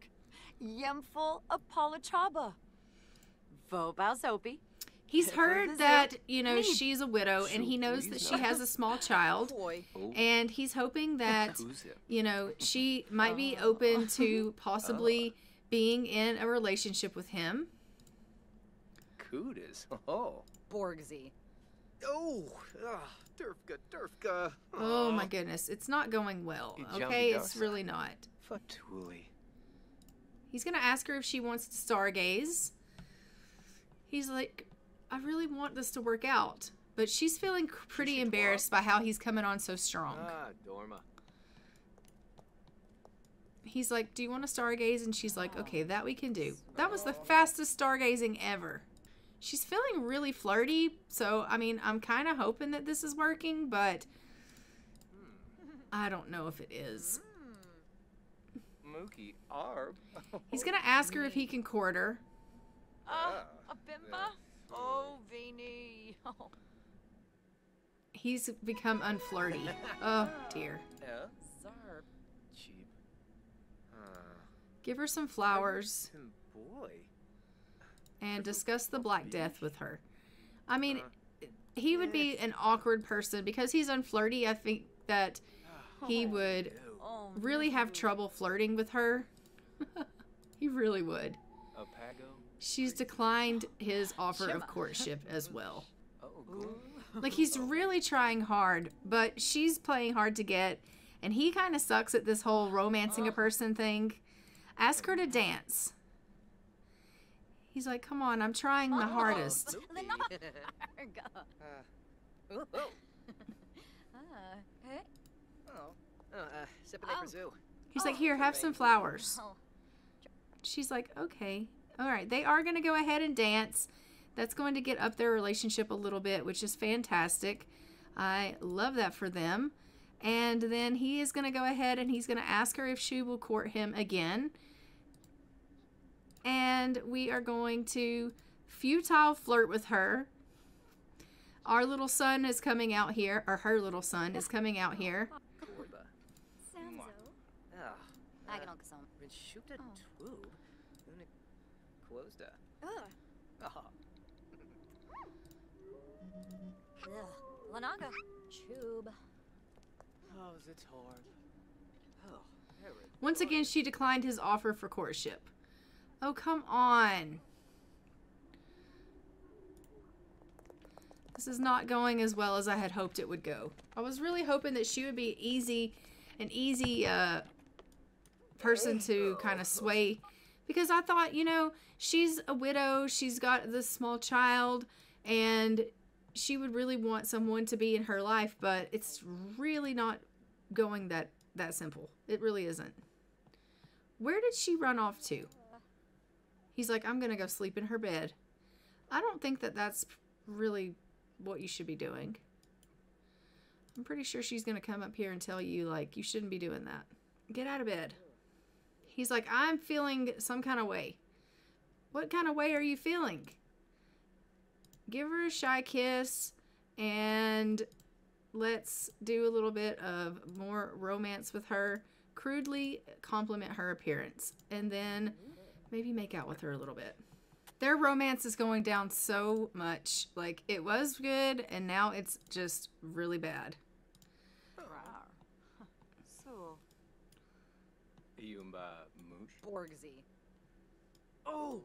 Yemful Apolachaba. Vobauzopi. He's heard that, you know, she's a widow, and he knows that she has a small child, and he's hoping that, you know, she might be open to possibly being in a relationship with him. Cootis. Oh. Borgsy. Oh, Durfka. Oh my goodness, it's not going well, okay? It's really not. Fatuli. He's going to ask her if she wants to stargaze. He's like, I really want this to work out. But she's feeling pretty embarrassed by how he's coming on so strong. Dorma. He's like, do you want to stargaze? And she's like, okay, that we can do. That was the fastest stargazing ever. She's feeling really flirty. So, I mean, I'm kind of hoping that this is working, but I don't know if it is. Mookie Arb. He's going to ask her if he can court her. A bimba? Oh, Vini. He's become unflirty. Oh, dear. Zarb. Cheap. Give her some flowers Boy. and discuss the Black Death with her. I mean, he would be an awkward person because he's unflirty. I think that he would Oh, really have trouble flirting with her. He really would. A Pago. She's declined his offer of courtship as well. Oh, cool. Like, he's really trying hard, but she's playing hard to get, and he kind of sucks at this whole romancing a person thing. Ask her to dance. He's like, come on, I'm trying the hardest. Hey? Sipping for zoo. He's like, here, have some flowers. She's like, okay. All right, they are going to go ahead and dance. That's going to get up their relationship a little bit, which is fantastic. I love that for them. And then he is going to go ahead and he's going to ask her if she will court him again. And we are going to futile flirt with her. Our little son is coming out here, or her little son is coming out here. Samzo. Ah. Aganokasam. When shoot a tube, then it closed a. Ugh. Lanaga. Tube. Oh, it's hard. Oh, Herod. Once again, she declined his offer for courtship. Oh, come on. This is not going as well as I had hoped it would go. I was really hoping that she would be an easy person to kind of sway. Because I thought, you know, she's a widow. She's got this small child. And she would really want someone to be in her life. But it's really not going that simple. It really isn't. Where did she run off to? He's like, I'm going to go sleep in her bed. I don't think that that's really what you should be doing. I'm pretty sure she's going to come up here and tell you, like, you shouldn't be doing that. Get out of bed. He's like, I'm feeling some kind of way. What kind of way are you feeling? Give her a shy kiss and let's do a little bit of more romance with her. Crudely compliment her appearance. And then maybe make out with her a little bit. Their romance is going down so much. Like, it was good, and now it's just really bad. So, Yumba moosh. Borgsy. Oh,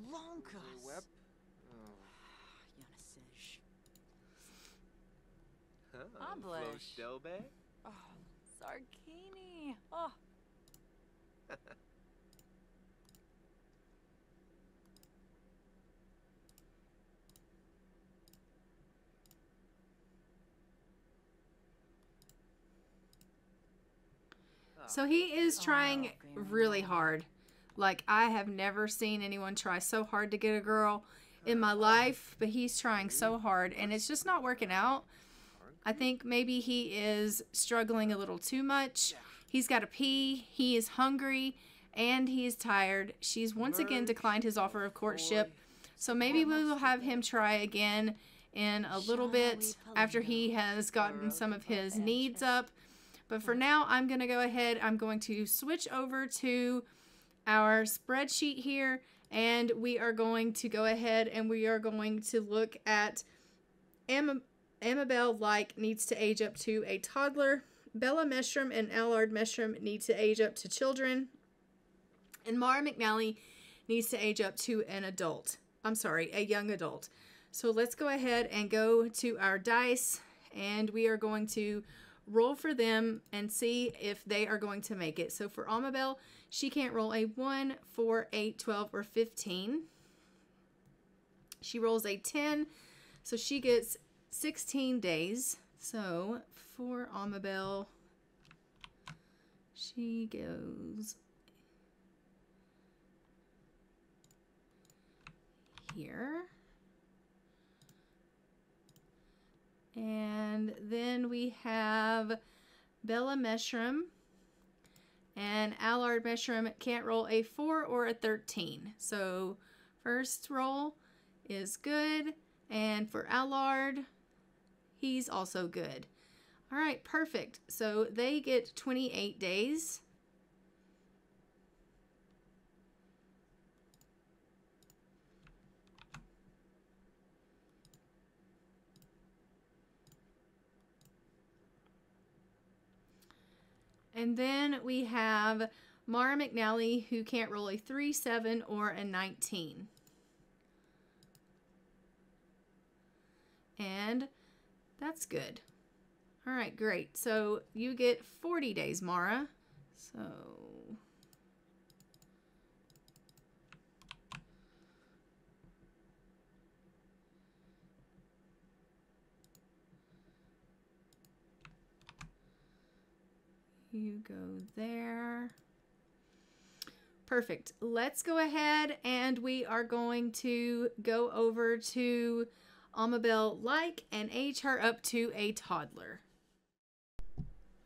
Lonkas. web. Yanasish. Ambush. Delbe. Oh, Sarkini. Oh. So he is trying really hard. Like, I have never seen anyone try so hard to get a girl in my life, but he's trying so hard, and it's just not working out. I think maybe he is struggling a little too much. He's got to pee, he is hungry, and he is tired. She's once again declined his offer of courtship, so maybe we will have him try again in a little bit after he has gotten some of his needs up. But for now, I'm going to go ahead. I'm going to switch over to our spreadsheet here. And we are going to go ahead and we are going to look at Amabel Lykke needs to age up to a toddler. Bella Meshram and Allard Meshram need to age up to children. And Mara McNally needs to age up to an adult. I'm sorry, a young adult. So let's go ahead and go to our dice. And we are going to roll for them and see if they are going to make it. So for Amabel, she can't roll a 1, 4, 8, 12, or 15. She rolls a 10, so she gets 16 days. So for Amabel, she goes here. And then we have Bella Meshram and Allard Meshram can't roll a 4 or a 13. So first roll is good. And for Allard, he's also good. All right, perfect. So they get 28 days. And then we have Mara McNally, who can't roll a 3, 7, or a 19. And that's good. All right, great. So you get 40 days, Mara. So you go there. Perfect. Let's go ahead and we are going to go over to Amabel Lykke and age her up to a toddler.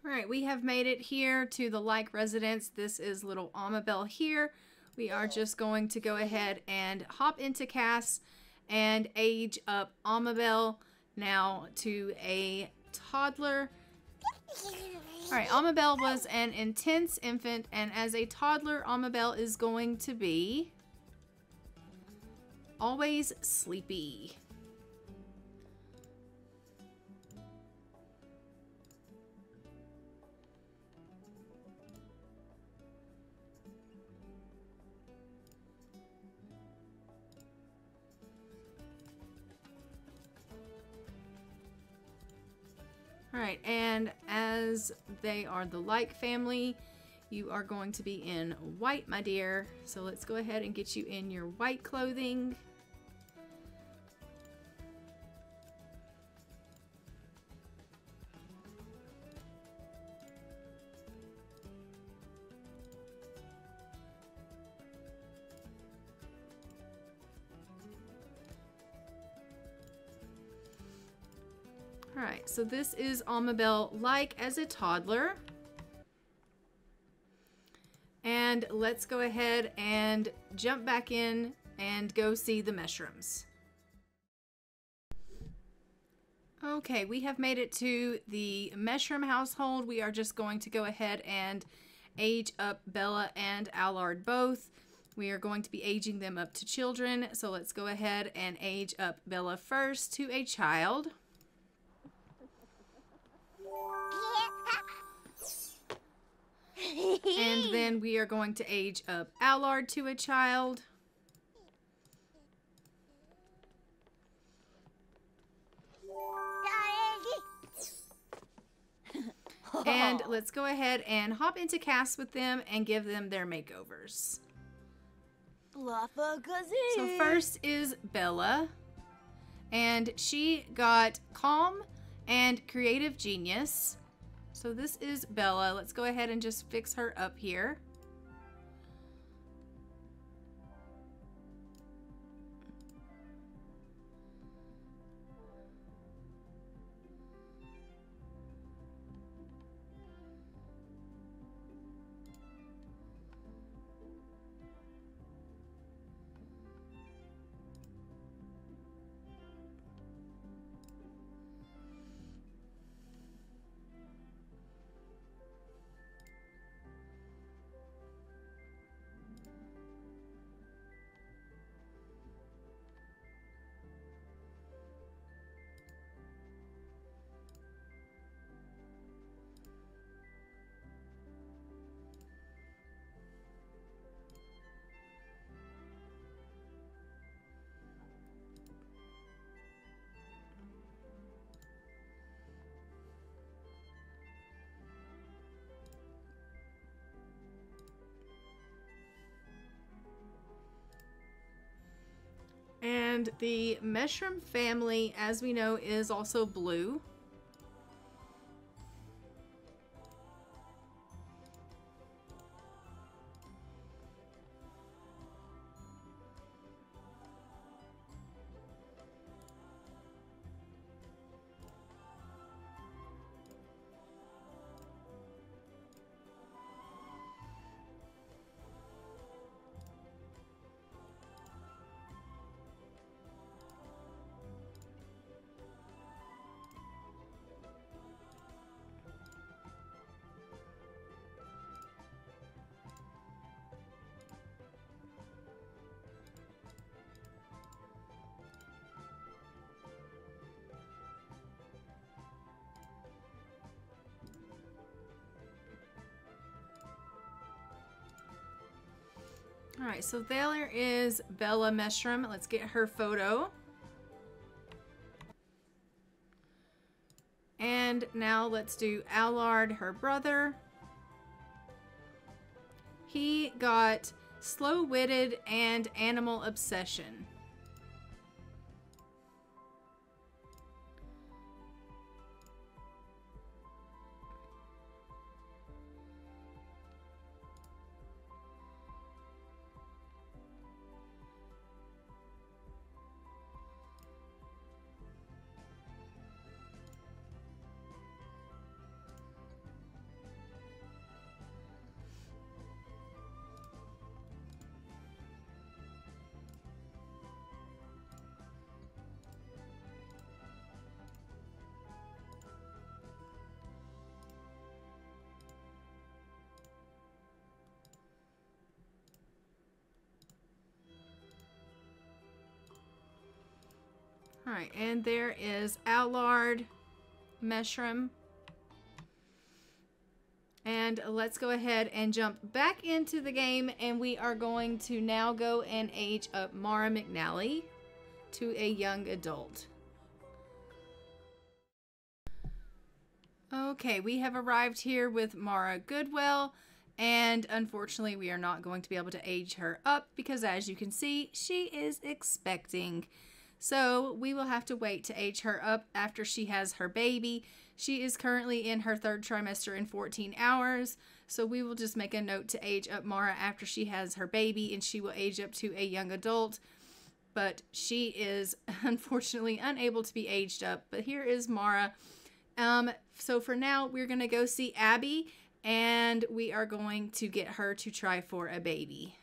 All right, we have made it here to the Lykke residence. This is little Amabel here. We are just going to go ahead and hop into Cass and age up Amabel now to a toddler. All right, Amabel was an intense infant, and as a toddler, Amabel is going to be always sleepy. All right, and as they are the Lykke family, you are going to be in white, my dear. So let's go ahead and get you in your white clothing. All right, so this is Amabel Lykke as a toddler. And let's go ahead and jump back in and go see the Meshrooms. Okay, we have made it to the Meshroom household. We are just going to go ahead and age up Bella and Allard both. We are going to be aging them up to children. So let's go ahead and age up Bella first to a child. And then we are going to age up Allard to a child. And let's go ahead and hop into Cass with them and give them their makeovers. So first is Bella. And she got Calm and Creative Genius. So this is Bella. Let's go ahead and just fix her up here. And the Meshroom family, as we know, is also blue. All right, so there is Bella Meshram. Let's get her photo. And now let's do Allard, her brother. He got slow-witted and animal obsession. All right, and there is Allard Meshram. And let's go ahead and jump back into the game, and we are going to now go and age up Mara McNally to a young adult. Okay, we have arrived here with Mara Goodwell, and unfortunately we are not going to be able to age her up because, as you can see, she is expecting. So we will have to wait to age her up after she has her baby. She is currently in her 3rd trimester in 14 hours. So we will just make a note to age up Mara after she has her baby, and she will age up to a young adult. But she is unfortunately unable to be aged up. But here is Mara. So for now, we're going to go see Abby, and we are going to get her to try for a baby.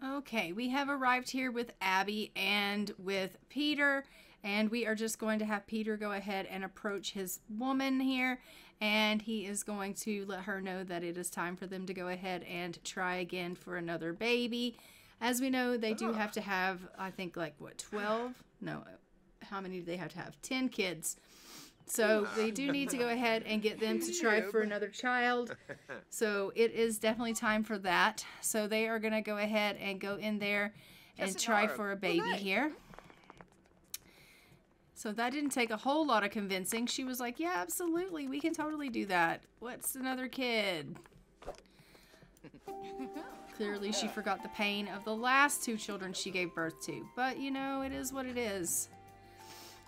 Okay, we have arrived here with Abby and with Peter, and we are just going to have Peter go ahead and approach his woman here, and he is going to let her know that it is time for them to go ahead and try again for another baby. As we know, they do have to have, I think, like, what, 12? No, how many do they have to have? 10 kids. So they do need to go ahead and get them to try for another child. So it is definitely time for that. So they are going to go ahead and go in there and try for a baby here. So that didn't take a whole lot of convincing. She was like, yeah, absolutely. We can totally do that. What's another kid? Clearly she forgot the pain of the last 2 children she gave birth to. But, you know, it is what it is.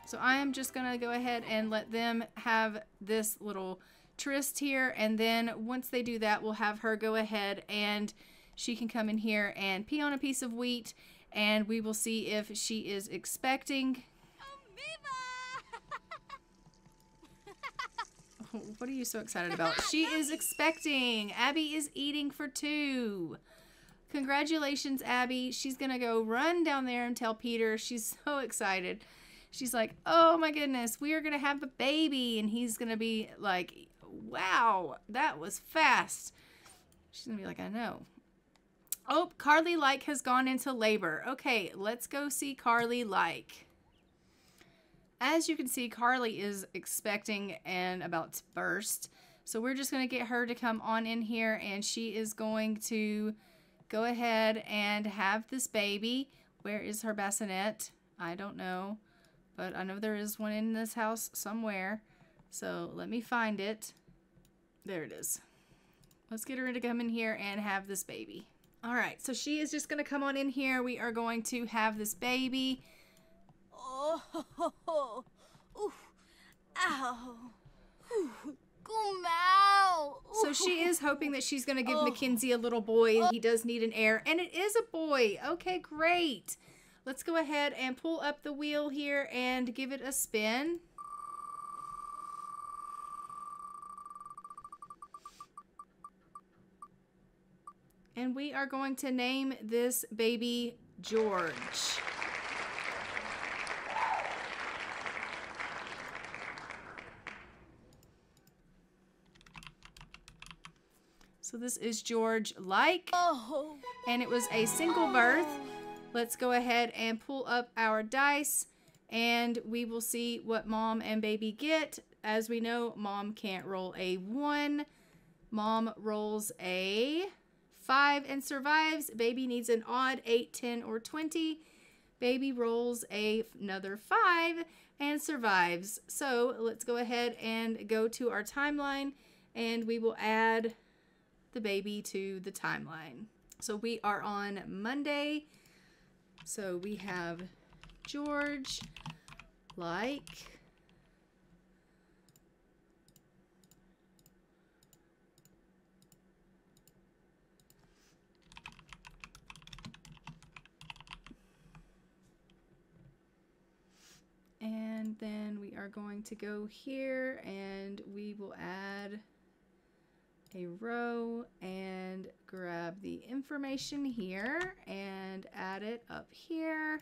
So I am just going to go ahead and let them have this little tryst here. And then once they do that, we'll have her go ahead and she can come in here and pee on a piece of wheat. And we will see if she is expecting. What are you so excited about? She is expecting. Abby is eating for 2. Congratulations, Abby. She's going to go run down there and tell Peter. She's so excited. She's like, oh my goodness, we are going to have a baby. And he's going to be like, wow, that was fast. She's going to be like, I know. Oh, Carly Lykke has gone into labor. Okay, let's go see Carly Lykke. As you can see, Carly is expecting and about to burst. So we're just going to get her to come on in here, and she is going to go ahead and have this baby. Where is her bassinet? I don't know. But I know there is one in this house somewhere. So let me find it. There it is. Let's get her to come in here and have this baby. All right, so she is just going to come on in here. We are going to have this baby. Oh, oof, ow, come out. So she is hoping that she's going to give Mackenzie a little boy. He does need an heir, and it is a boy. Okay, great. Let's go ahead and pull up the wheel here and give it a spin. And we are going to name this baby George. So this is George Lykke, and it was a single birth. Let's go ahead and pull up our dice, and we will see what mom and baby get. As we know, mom can't roll a 1. Mom rolls a 5 and survives. Baby needs an odd 8, 10, or 20. Baby rolls another 5 and survives. So let's go ahead and go to our timeline, and we will add the baby to the timeline. So we are on Monday. So we have George Lykke. And then we are going to go here and we will add a row and grab the information here and add it up here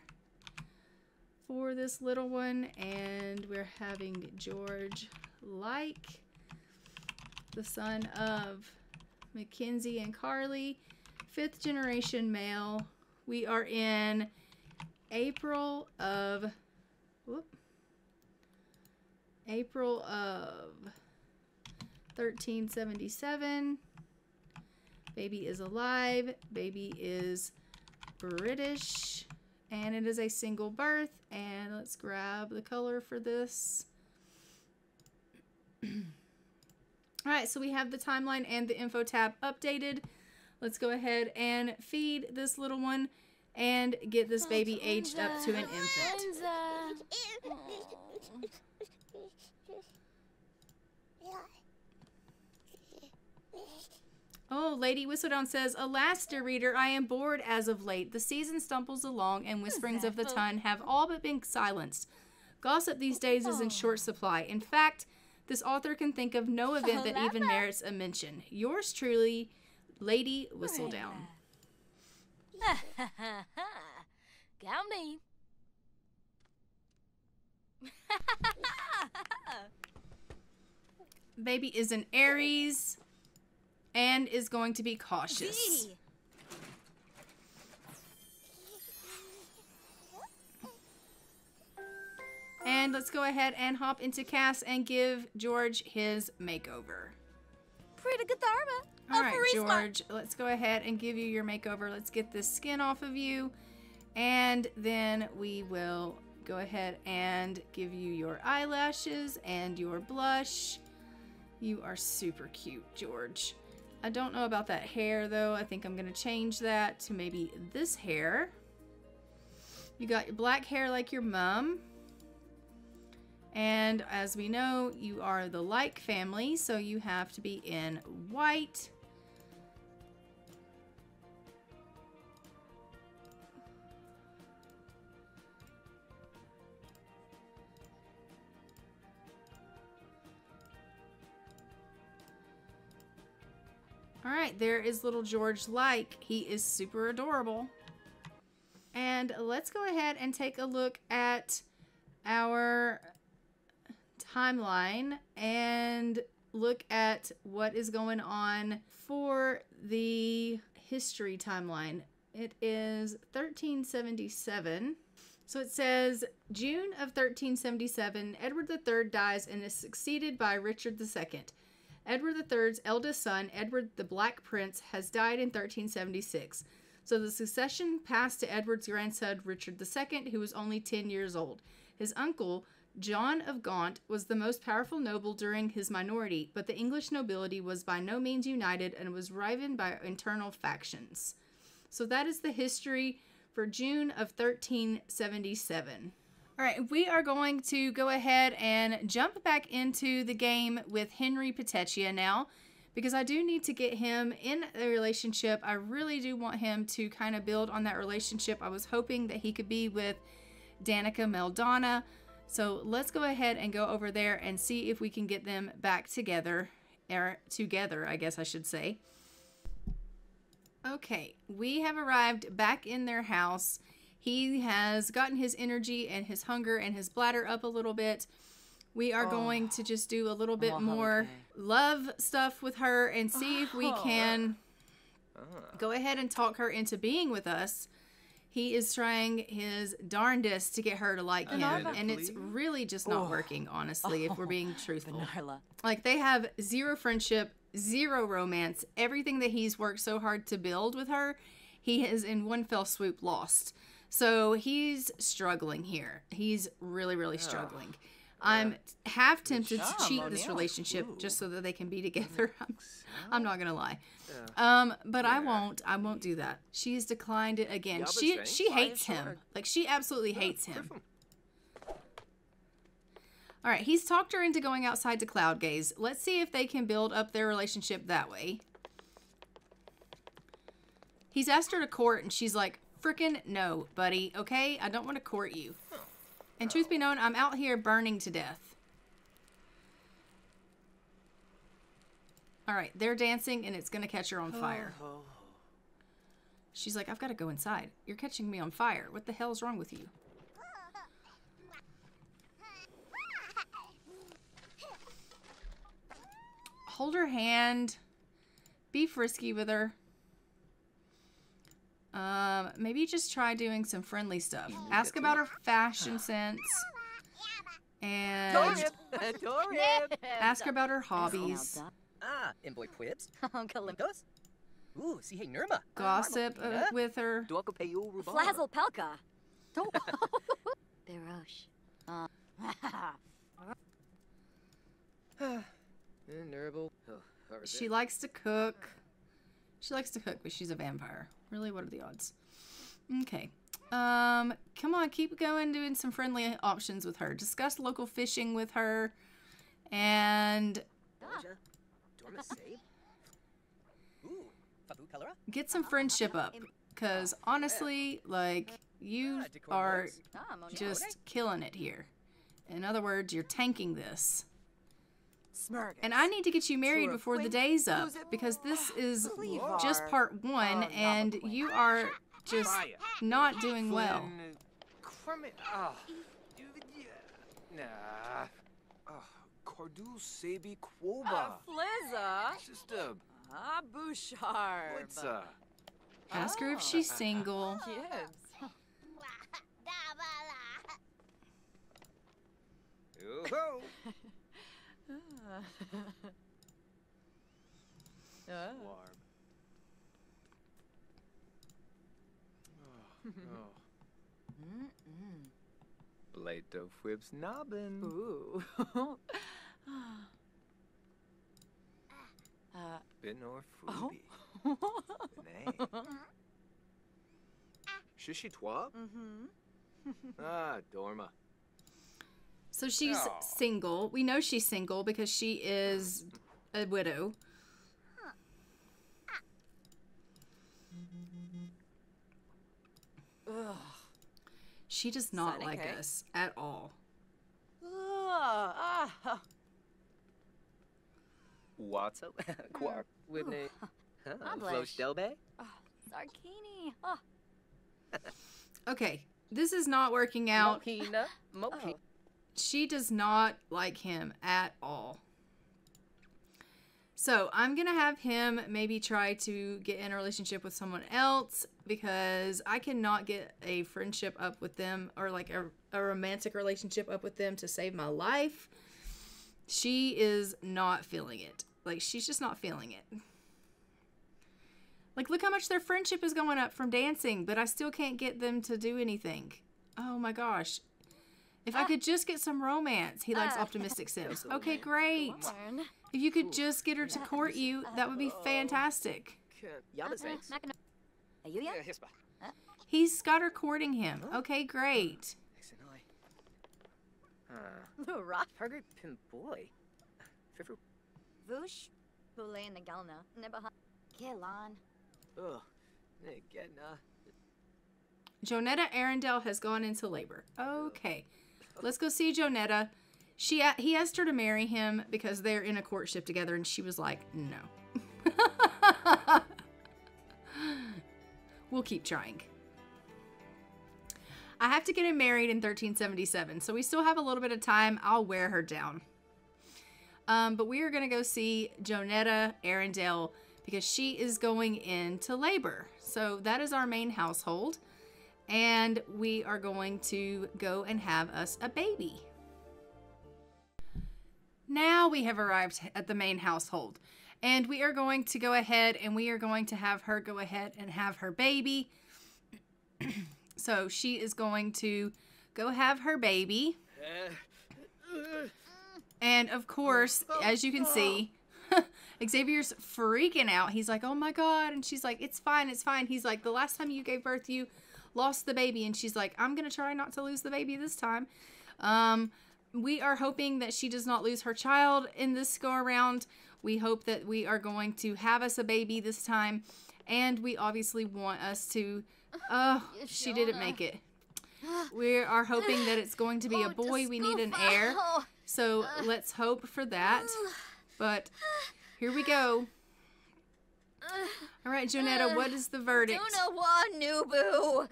for this little one. And we're having George Lykke, the son of Mackenzie and Carly, 5th generation male. We are in April of 1377. Baby is alive. Baby is British. And it is a single birth. And let's grab the color for this. Alright, so we have the timeline and the info tab updated. Let's go ahead and feed this little one and get this baby aged up to an infant. Oh, Lady Whistledown says, alas, dear reader, I am bored as of late. The season stumbles along, and whisperings of the ton have all but been silenced. Gossip these days is in short supply. In fact, this author can think of no event that even merits a mention. Yours truly, Lady Whistledown. Got me. Baby is an Aries and is going to be cautious. And let's go ahead and hop into Cass and give George his makeover. Pretty good Tharma. All right, George, let's go ahead and give you your makeover. Let's get this skin off of you, and then we will go ahead and give you your eyelashes and your blush. You are super cute, George. I don't know about that hair, though. I think I'm going to change that to maybe this hair. You got your black hair like your mom. And as we know, you are the Lykke family, so you have to be in white. All right, there is little George Lykke. He is super adorable. And let's go ahead and take a look at our timeline and look at what is going on for the history timeline. It is 1377. So it says, June of 1377, Edward III dies and is succeeded by Richard II. Edward III's eldest son, Edward the Black Prince, has died in 1376. So the succession passed to Edward's grandson, Richard II, who was only 10 years old. His uncle, John of Gaunt, was the most powerful noble during his minority, but the English nobility was by no means united and was riven by internal factions. So that is the history for June of 1377. All right, we are going to go ahead and jump back into the game with Henry Petaccia now, because I do need to get him in a relationship. I really do want him to kind of build on that relationship. I was hoping that he could be with Danica Del Madonna. So let's go ahead and go over there and see if we can get them back together, or together, I guess I should say. Okay, we have arrived back in their house. He has gotten his energy and his hunger and his bladder up a little bit. We are going to just do a little bit more love stuff with her and see if we can go ahead and talk her into being with us. He is trying his darndest to get her to like him, and it's really just not working, honestly, if we're being truthful. Like, they have zero friendship zero romance. Everything that he's worked so hard to build with her, he has in one fell swoop lost. So he's struggling here. He's really, really struggling. I'm half tempted to cheat this relationship just so that they can be together. I'm not gonna lie. But I won't do that. She has declined it again. She hates him. Like, she absolutely hates him. All right, he's talked her into going outside to cloud gaze. Let's see if they can build up their relationship that way. He's asked her to court, and she's like, frickin' no, buddy, okay? I don't want to court you. And truth be known, I'm out here burning to death. All right, they're dancing, and it's going to catch her on fire. She's like, I've got to go inside. You're catching me on fire. What the hell's wrong with you? Hold her hand. Be frisky with her. Maybe just try doing some friendly stuff. Ask about her fashion sense. And ask her about her hobbies. Ah, boy Quibs. Kalimdos. Ooh, see, hey, Nirma. Gossip with her. Flazzle Pelka. Berosh. Nurble. She likes to cook. She likes to cook, but she's a vampire. Really, what are the odds? Okay. Come on, keep going, doing some friendly options with her. Discuss local fishing with her. And get some friendship up. Because honestly, like, you are just killing it here. In other words, you're tanking this. And I need to get you married before the day's up, because this is just part 1, and you are just not doing well. Cordu Sabi Quoba. Flizza. Sister. Bouchard. What's Ask her if she's single. Kids. Yo-ho. Warm. Blade of Whibs Nobbin. Ooh. Bin or Fruity. Shishi Twa? Dorma. So she's single. We know she's single because she is a widow. She does not like us at all. What's up? Quark. Whitney. Flo Stelbe? Sarkini. Okay, this is not working out. Mokina. She does not like him at all. So I'm going to have him maybe try to get in a relationship with someone else, because I cannot get a friendship up with them, or like a romantic relationship up with them to save my life. She is not feeling it. Like, she's just not feeling it. Like, look how much their friendship is going up from dancing, but I still can't get them to do anything. Oh my gosh. If I could just get some romance. He likes optimistic Sims. Okay, great. If you could just get her to court you, that would be fantastic. He's got her courting him. Okay, great. Hargreave Pimboy. Vush. Bule Nagalna. Nebaha. Kelan. Jonetta Arundel has gone into labor. Okay. Let's go see Jonetta. He asked her to marry him because they're in a courtship together, and she was like, no. We'll keep trying. I have to get him married in 1377, so we still have a little bit of time. I'll wear her down. But we are going to go see Jonetta Arundel because she is going into labor. So that is our main household. And we are going to go and have us a baby. Now we have arrived at the main household. And we are going to go ahead and we are going to have her go ahead and have her baby. So she is going to go have her baby. And of course, as you can see, Xavier's freaking out. He's like, oh my God. And she's like, it's fine, it's fine. He's like, the last time you gave birth, you lost the baby. And she's like, I'm going to try not to lose the baby this time. We are hoping that she does not lose her child in this go around. We hope that we are going to have us a baby this time. And we obviously want us to, she didn't make it. We are hoping that it's going to be a boy. We need an heir. So let's hope for that. But here we go. All right, Jonetta, what is the verdict? Nubu.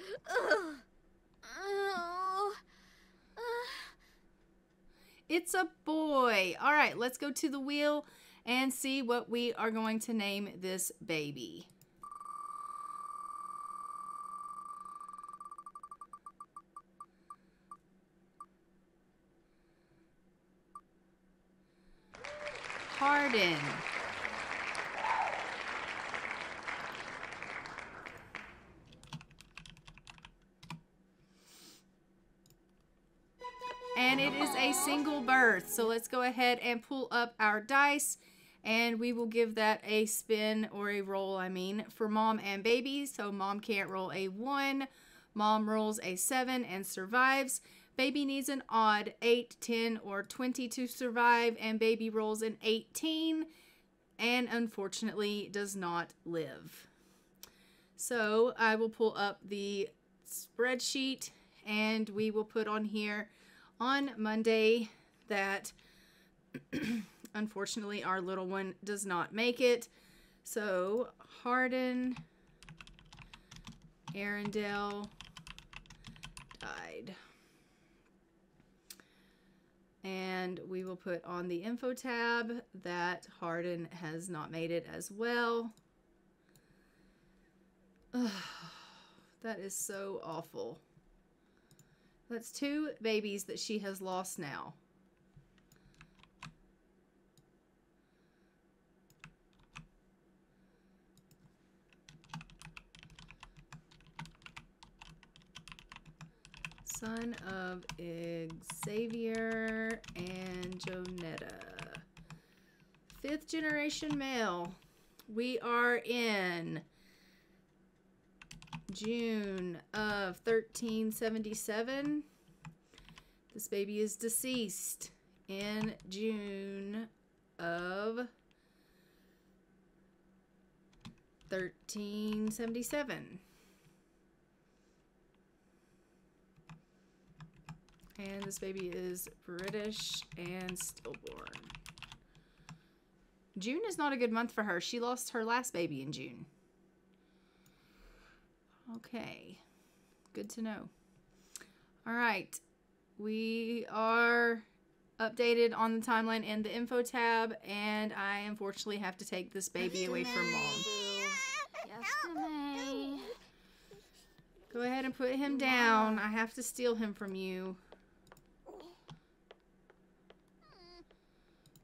It's a boy. All right, let's go to the wheel and see what we are going to name this baby. Harding. And it is a single birth. So let's go ahead and pull up our dice and we will give that a spin or a roll, for mom and baby. So mom can't roll a 1. Mom rolls a 7 and survives. Baby needs an odd 8, 10, or 20 to survive, and baby rolls an 18 and unfortunately does not live. So I will pull up the spreadsheet and we will put on here on Monday that unfortunately our little one does not make it. So Hardin Arundel died. And we will put on the info tab that Hardin has not made it as well. Ugh, that is so awful. That's 2 babies that she has lost now. Son of Xavier and Jonetta. 5th generation male. We are in June of 1377. This baby is deceased in June of 1377. And this baby is British and stillborn. June is not a good month for her. She lost her last baby in June. Okay. Good to know. All right. We are updated on the timeline in the info tab, and I unfortunately have to take this baby away from mom. Go ahead and put him down. I have to steal him from you.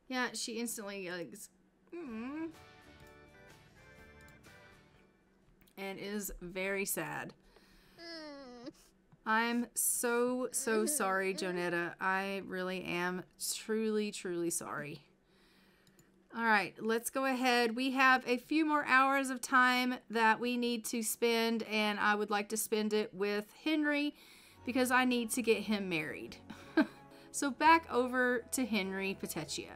Yeah, she instantly and is very sad. I'm so sorry, Jonetta. I really am truly sorry. All right, let's go ahead. We have a few more hours of time that we need to spend, and I would like to spend it with Henry because I need to get him married. So back over to Henry Petaccia.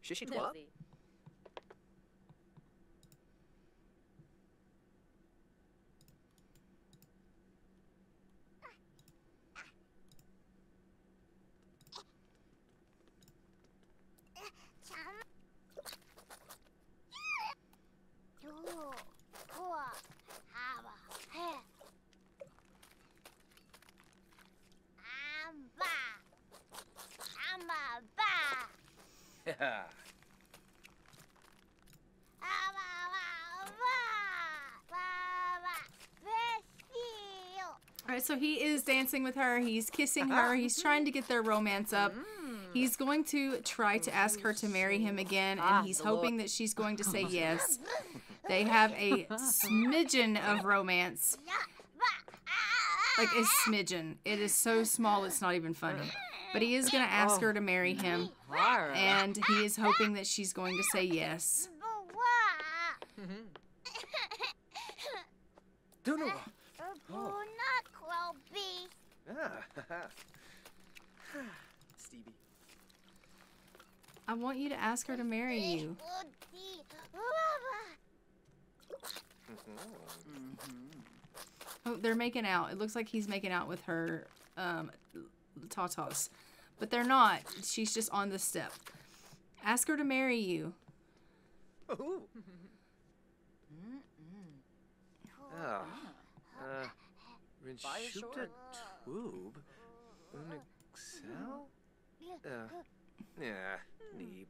Shishi twab? All right, so he is dancing with her. He's kissing her. He's trying to get their romance up. He's going to try to ask her to marry him again, and he's hoping that she's going to say yes. They have a smidgen of romance. Like a smidgen. It is so small it's not even funny. But he is going to ask her to marry him, and he is hoping that she's going to say yes. Stevie. I want you to ask her to marry you. Oh, they're making out. It looks like he's making out with her tatas. But they're not. She's just on the step. Ask her to marry you. Oh. Rinshupta tube. Unixel? Yeah, neeb.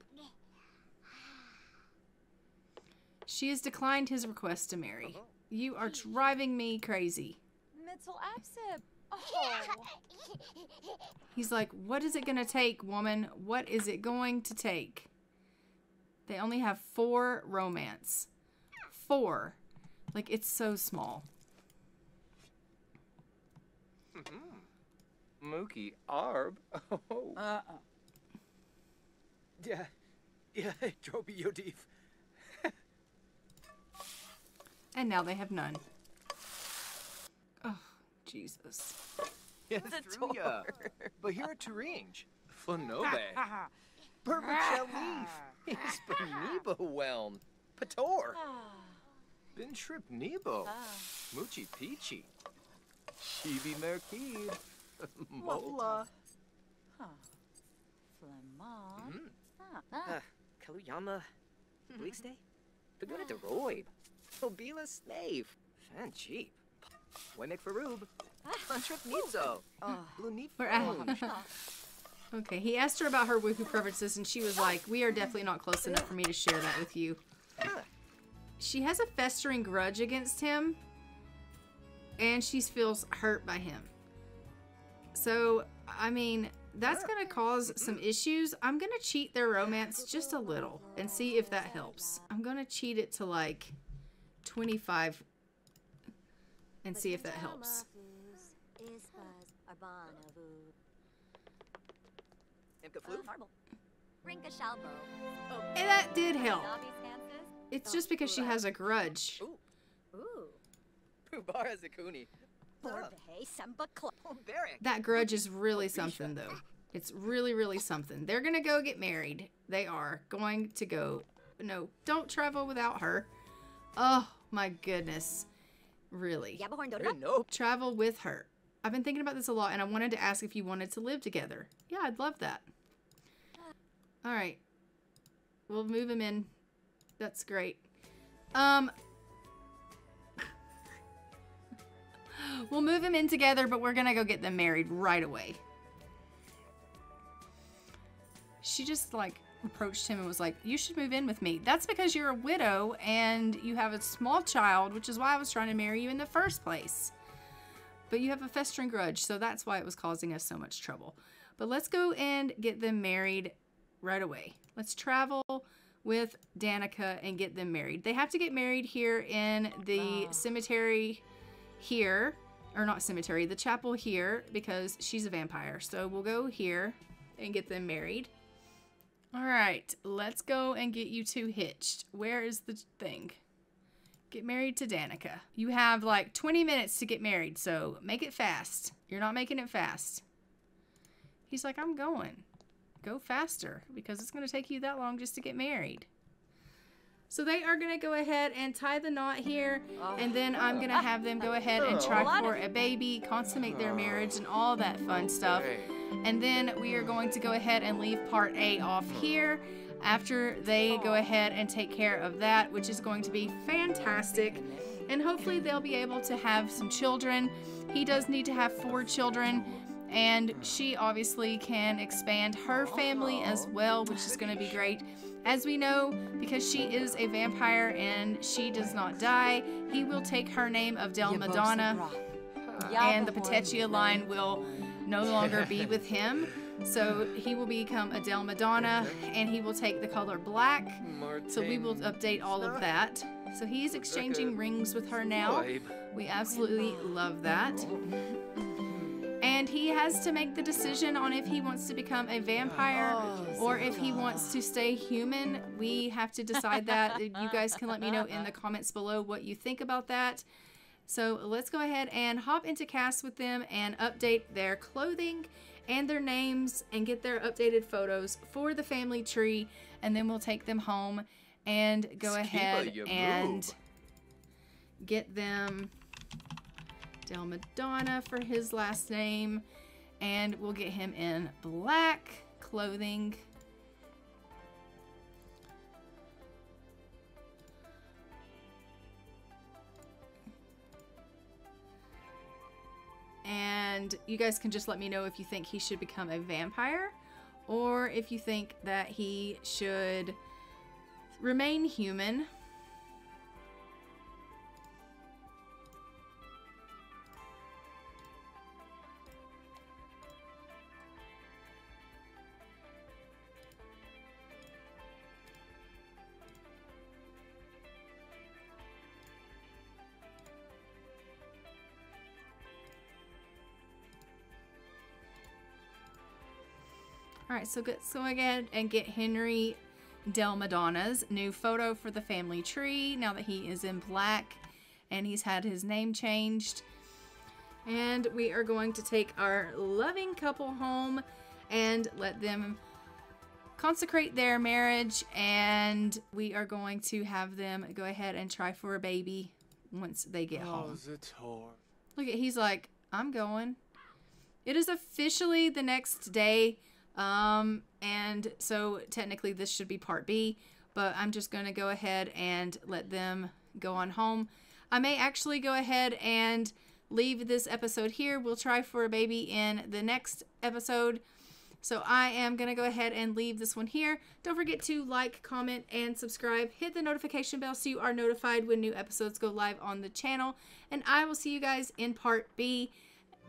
She has declined his request to marry. You are driving me crazy. Mitzel Absib. Oh. He's like, what is it going to take, woman? What is it going to take? They only have 4 romance. 4. Like, it's so small. Mookie Arb. Oh. Yeah, Droby Yodif. And now they have none. Oh, Jesus. Yes, Truya. Bahira Turinge. Flanobe. Burbert Shalif. Hispaniba Whelm. Pator. Bintrip Nebo. Moochie Peachy. Chibi Merkid. Mola. Flamand. Kaluyama. Blixday. Paguna de Roib. Obila Snave. Fan Cheap. Wemek Farub. Untrip Nizo. Blunif. We're at. Okay, he asked her about her woohoo preferences, and she was like, we are definitely not close enough for me to share that with you. She has a festering grudge against him, and she feels hurt by him. So, I mean, that's going to cause some issues. I'm going to cheat their romance just a little and see if that helps. I'm going to cheat it to like 25 and see if that helps. And that did help. It's just because she has a grudge. Pubara Zakuni. That grudge is really something, though. It's really, really something. They're going to go get married. They are going to go. No, don't travel without her. Oh, my goodness. Really. Travel with her. I've been thinking about this a lot, and I wanted to ask if you wanted to live together. Yeah, I'd love that. All right. We'll move him in. That's great. We'll move him in together, but we're going to go get them married right away. She just, like, approached him and was like, you should move in with me. That's because you're a widow and you have a small child, which is why I was trying to marry you in the first place. But you have a festering grudge, so that's why it was causing us so much trouble. But let's go and get them married right away. Let's travel with Danica and get them married. They have to get married here in the cemetery here. Or not cemetery, the chapel here, because she's a vampire. So we'll go here and get them married. All right, let's go and get you two hitched. Where is the thing? Get married to Danica. You have like 20 minutes to get married, so make it fast. You're not making it fast. He's like, I'm going. Go faster, because it's going to take you that long just to get married. So they are going to go ahead and tie the knot here, and then I'm going to have them go ahead and try for a baby, consummate their marriage, and all that fun stuff. And then we are going to go ahead and leave part A off here after they go ahead and take care of that, which is going to be fantastic. And hopefully they'll be able to have some children. He does need to have 4 children, and she obviously can expand her family as well, which is going to be great. As we know, because she is a vampire and she does not die, he will take her name of Del Madonna. and the Petaccia line will no longer be with him. So he will become a Del Madonna, and he will take the color black. So we will update all of that. So he's exchanging rings with her now. We absolutely love that. And he has to make the decision on if he wants to become a vampire or if he wants to stay human. We have to decide that. You guys can let me know in the comments below what you think about that. So let's go ahead and hop into cast with them and update their clothing and their names and get their updated photos for the family tree, and then we'll take them home and go ahead and get them Del Madonna for his last name, and we'll get him in black clothing. And you guys can just let me know if you think he should become a vampire or if you think that he should remain human. Alright, so let's go again and get Henry Del Madonna's new photo for the family tree now that he is in black and he's had his name changed. And we are going to take our loving couple home and let them consecrate their marriage, and we are going to have them go ahead and try for a baby once they get home. Look at, he's like, I'm going. It is officially the next day. And so technically this should be part B, but I'm just going to go ahead and let them go on home. I may actually go ahead and leave this episode here. We'll try for a baby in the next episode. So I am going to go ahead and leave this one here. Don't forget to like, comment, and subscribe. Hit the notification bell so you are notified when new episodes go live on the channel. And I will see you guys in part B.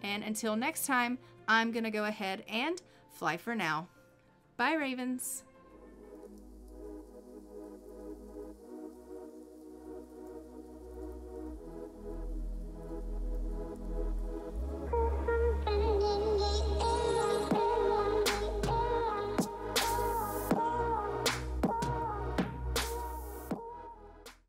And until next time, I'm going to go ahead and fly for now. Bye, Ravens.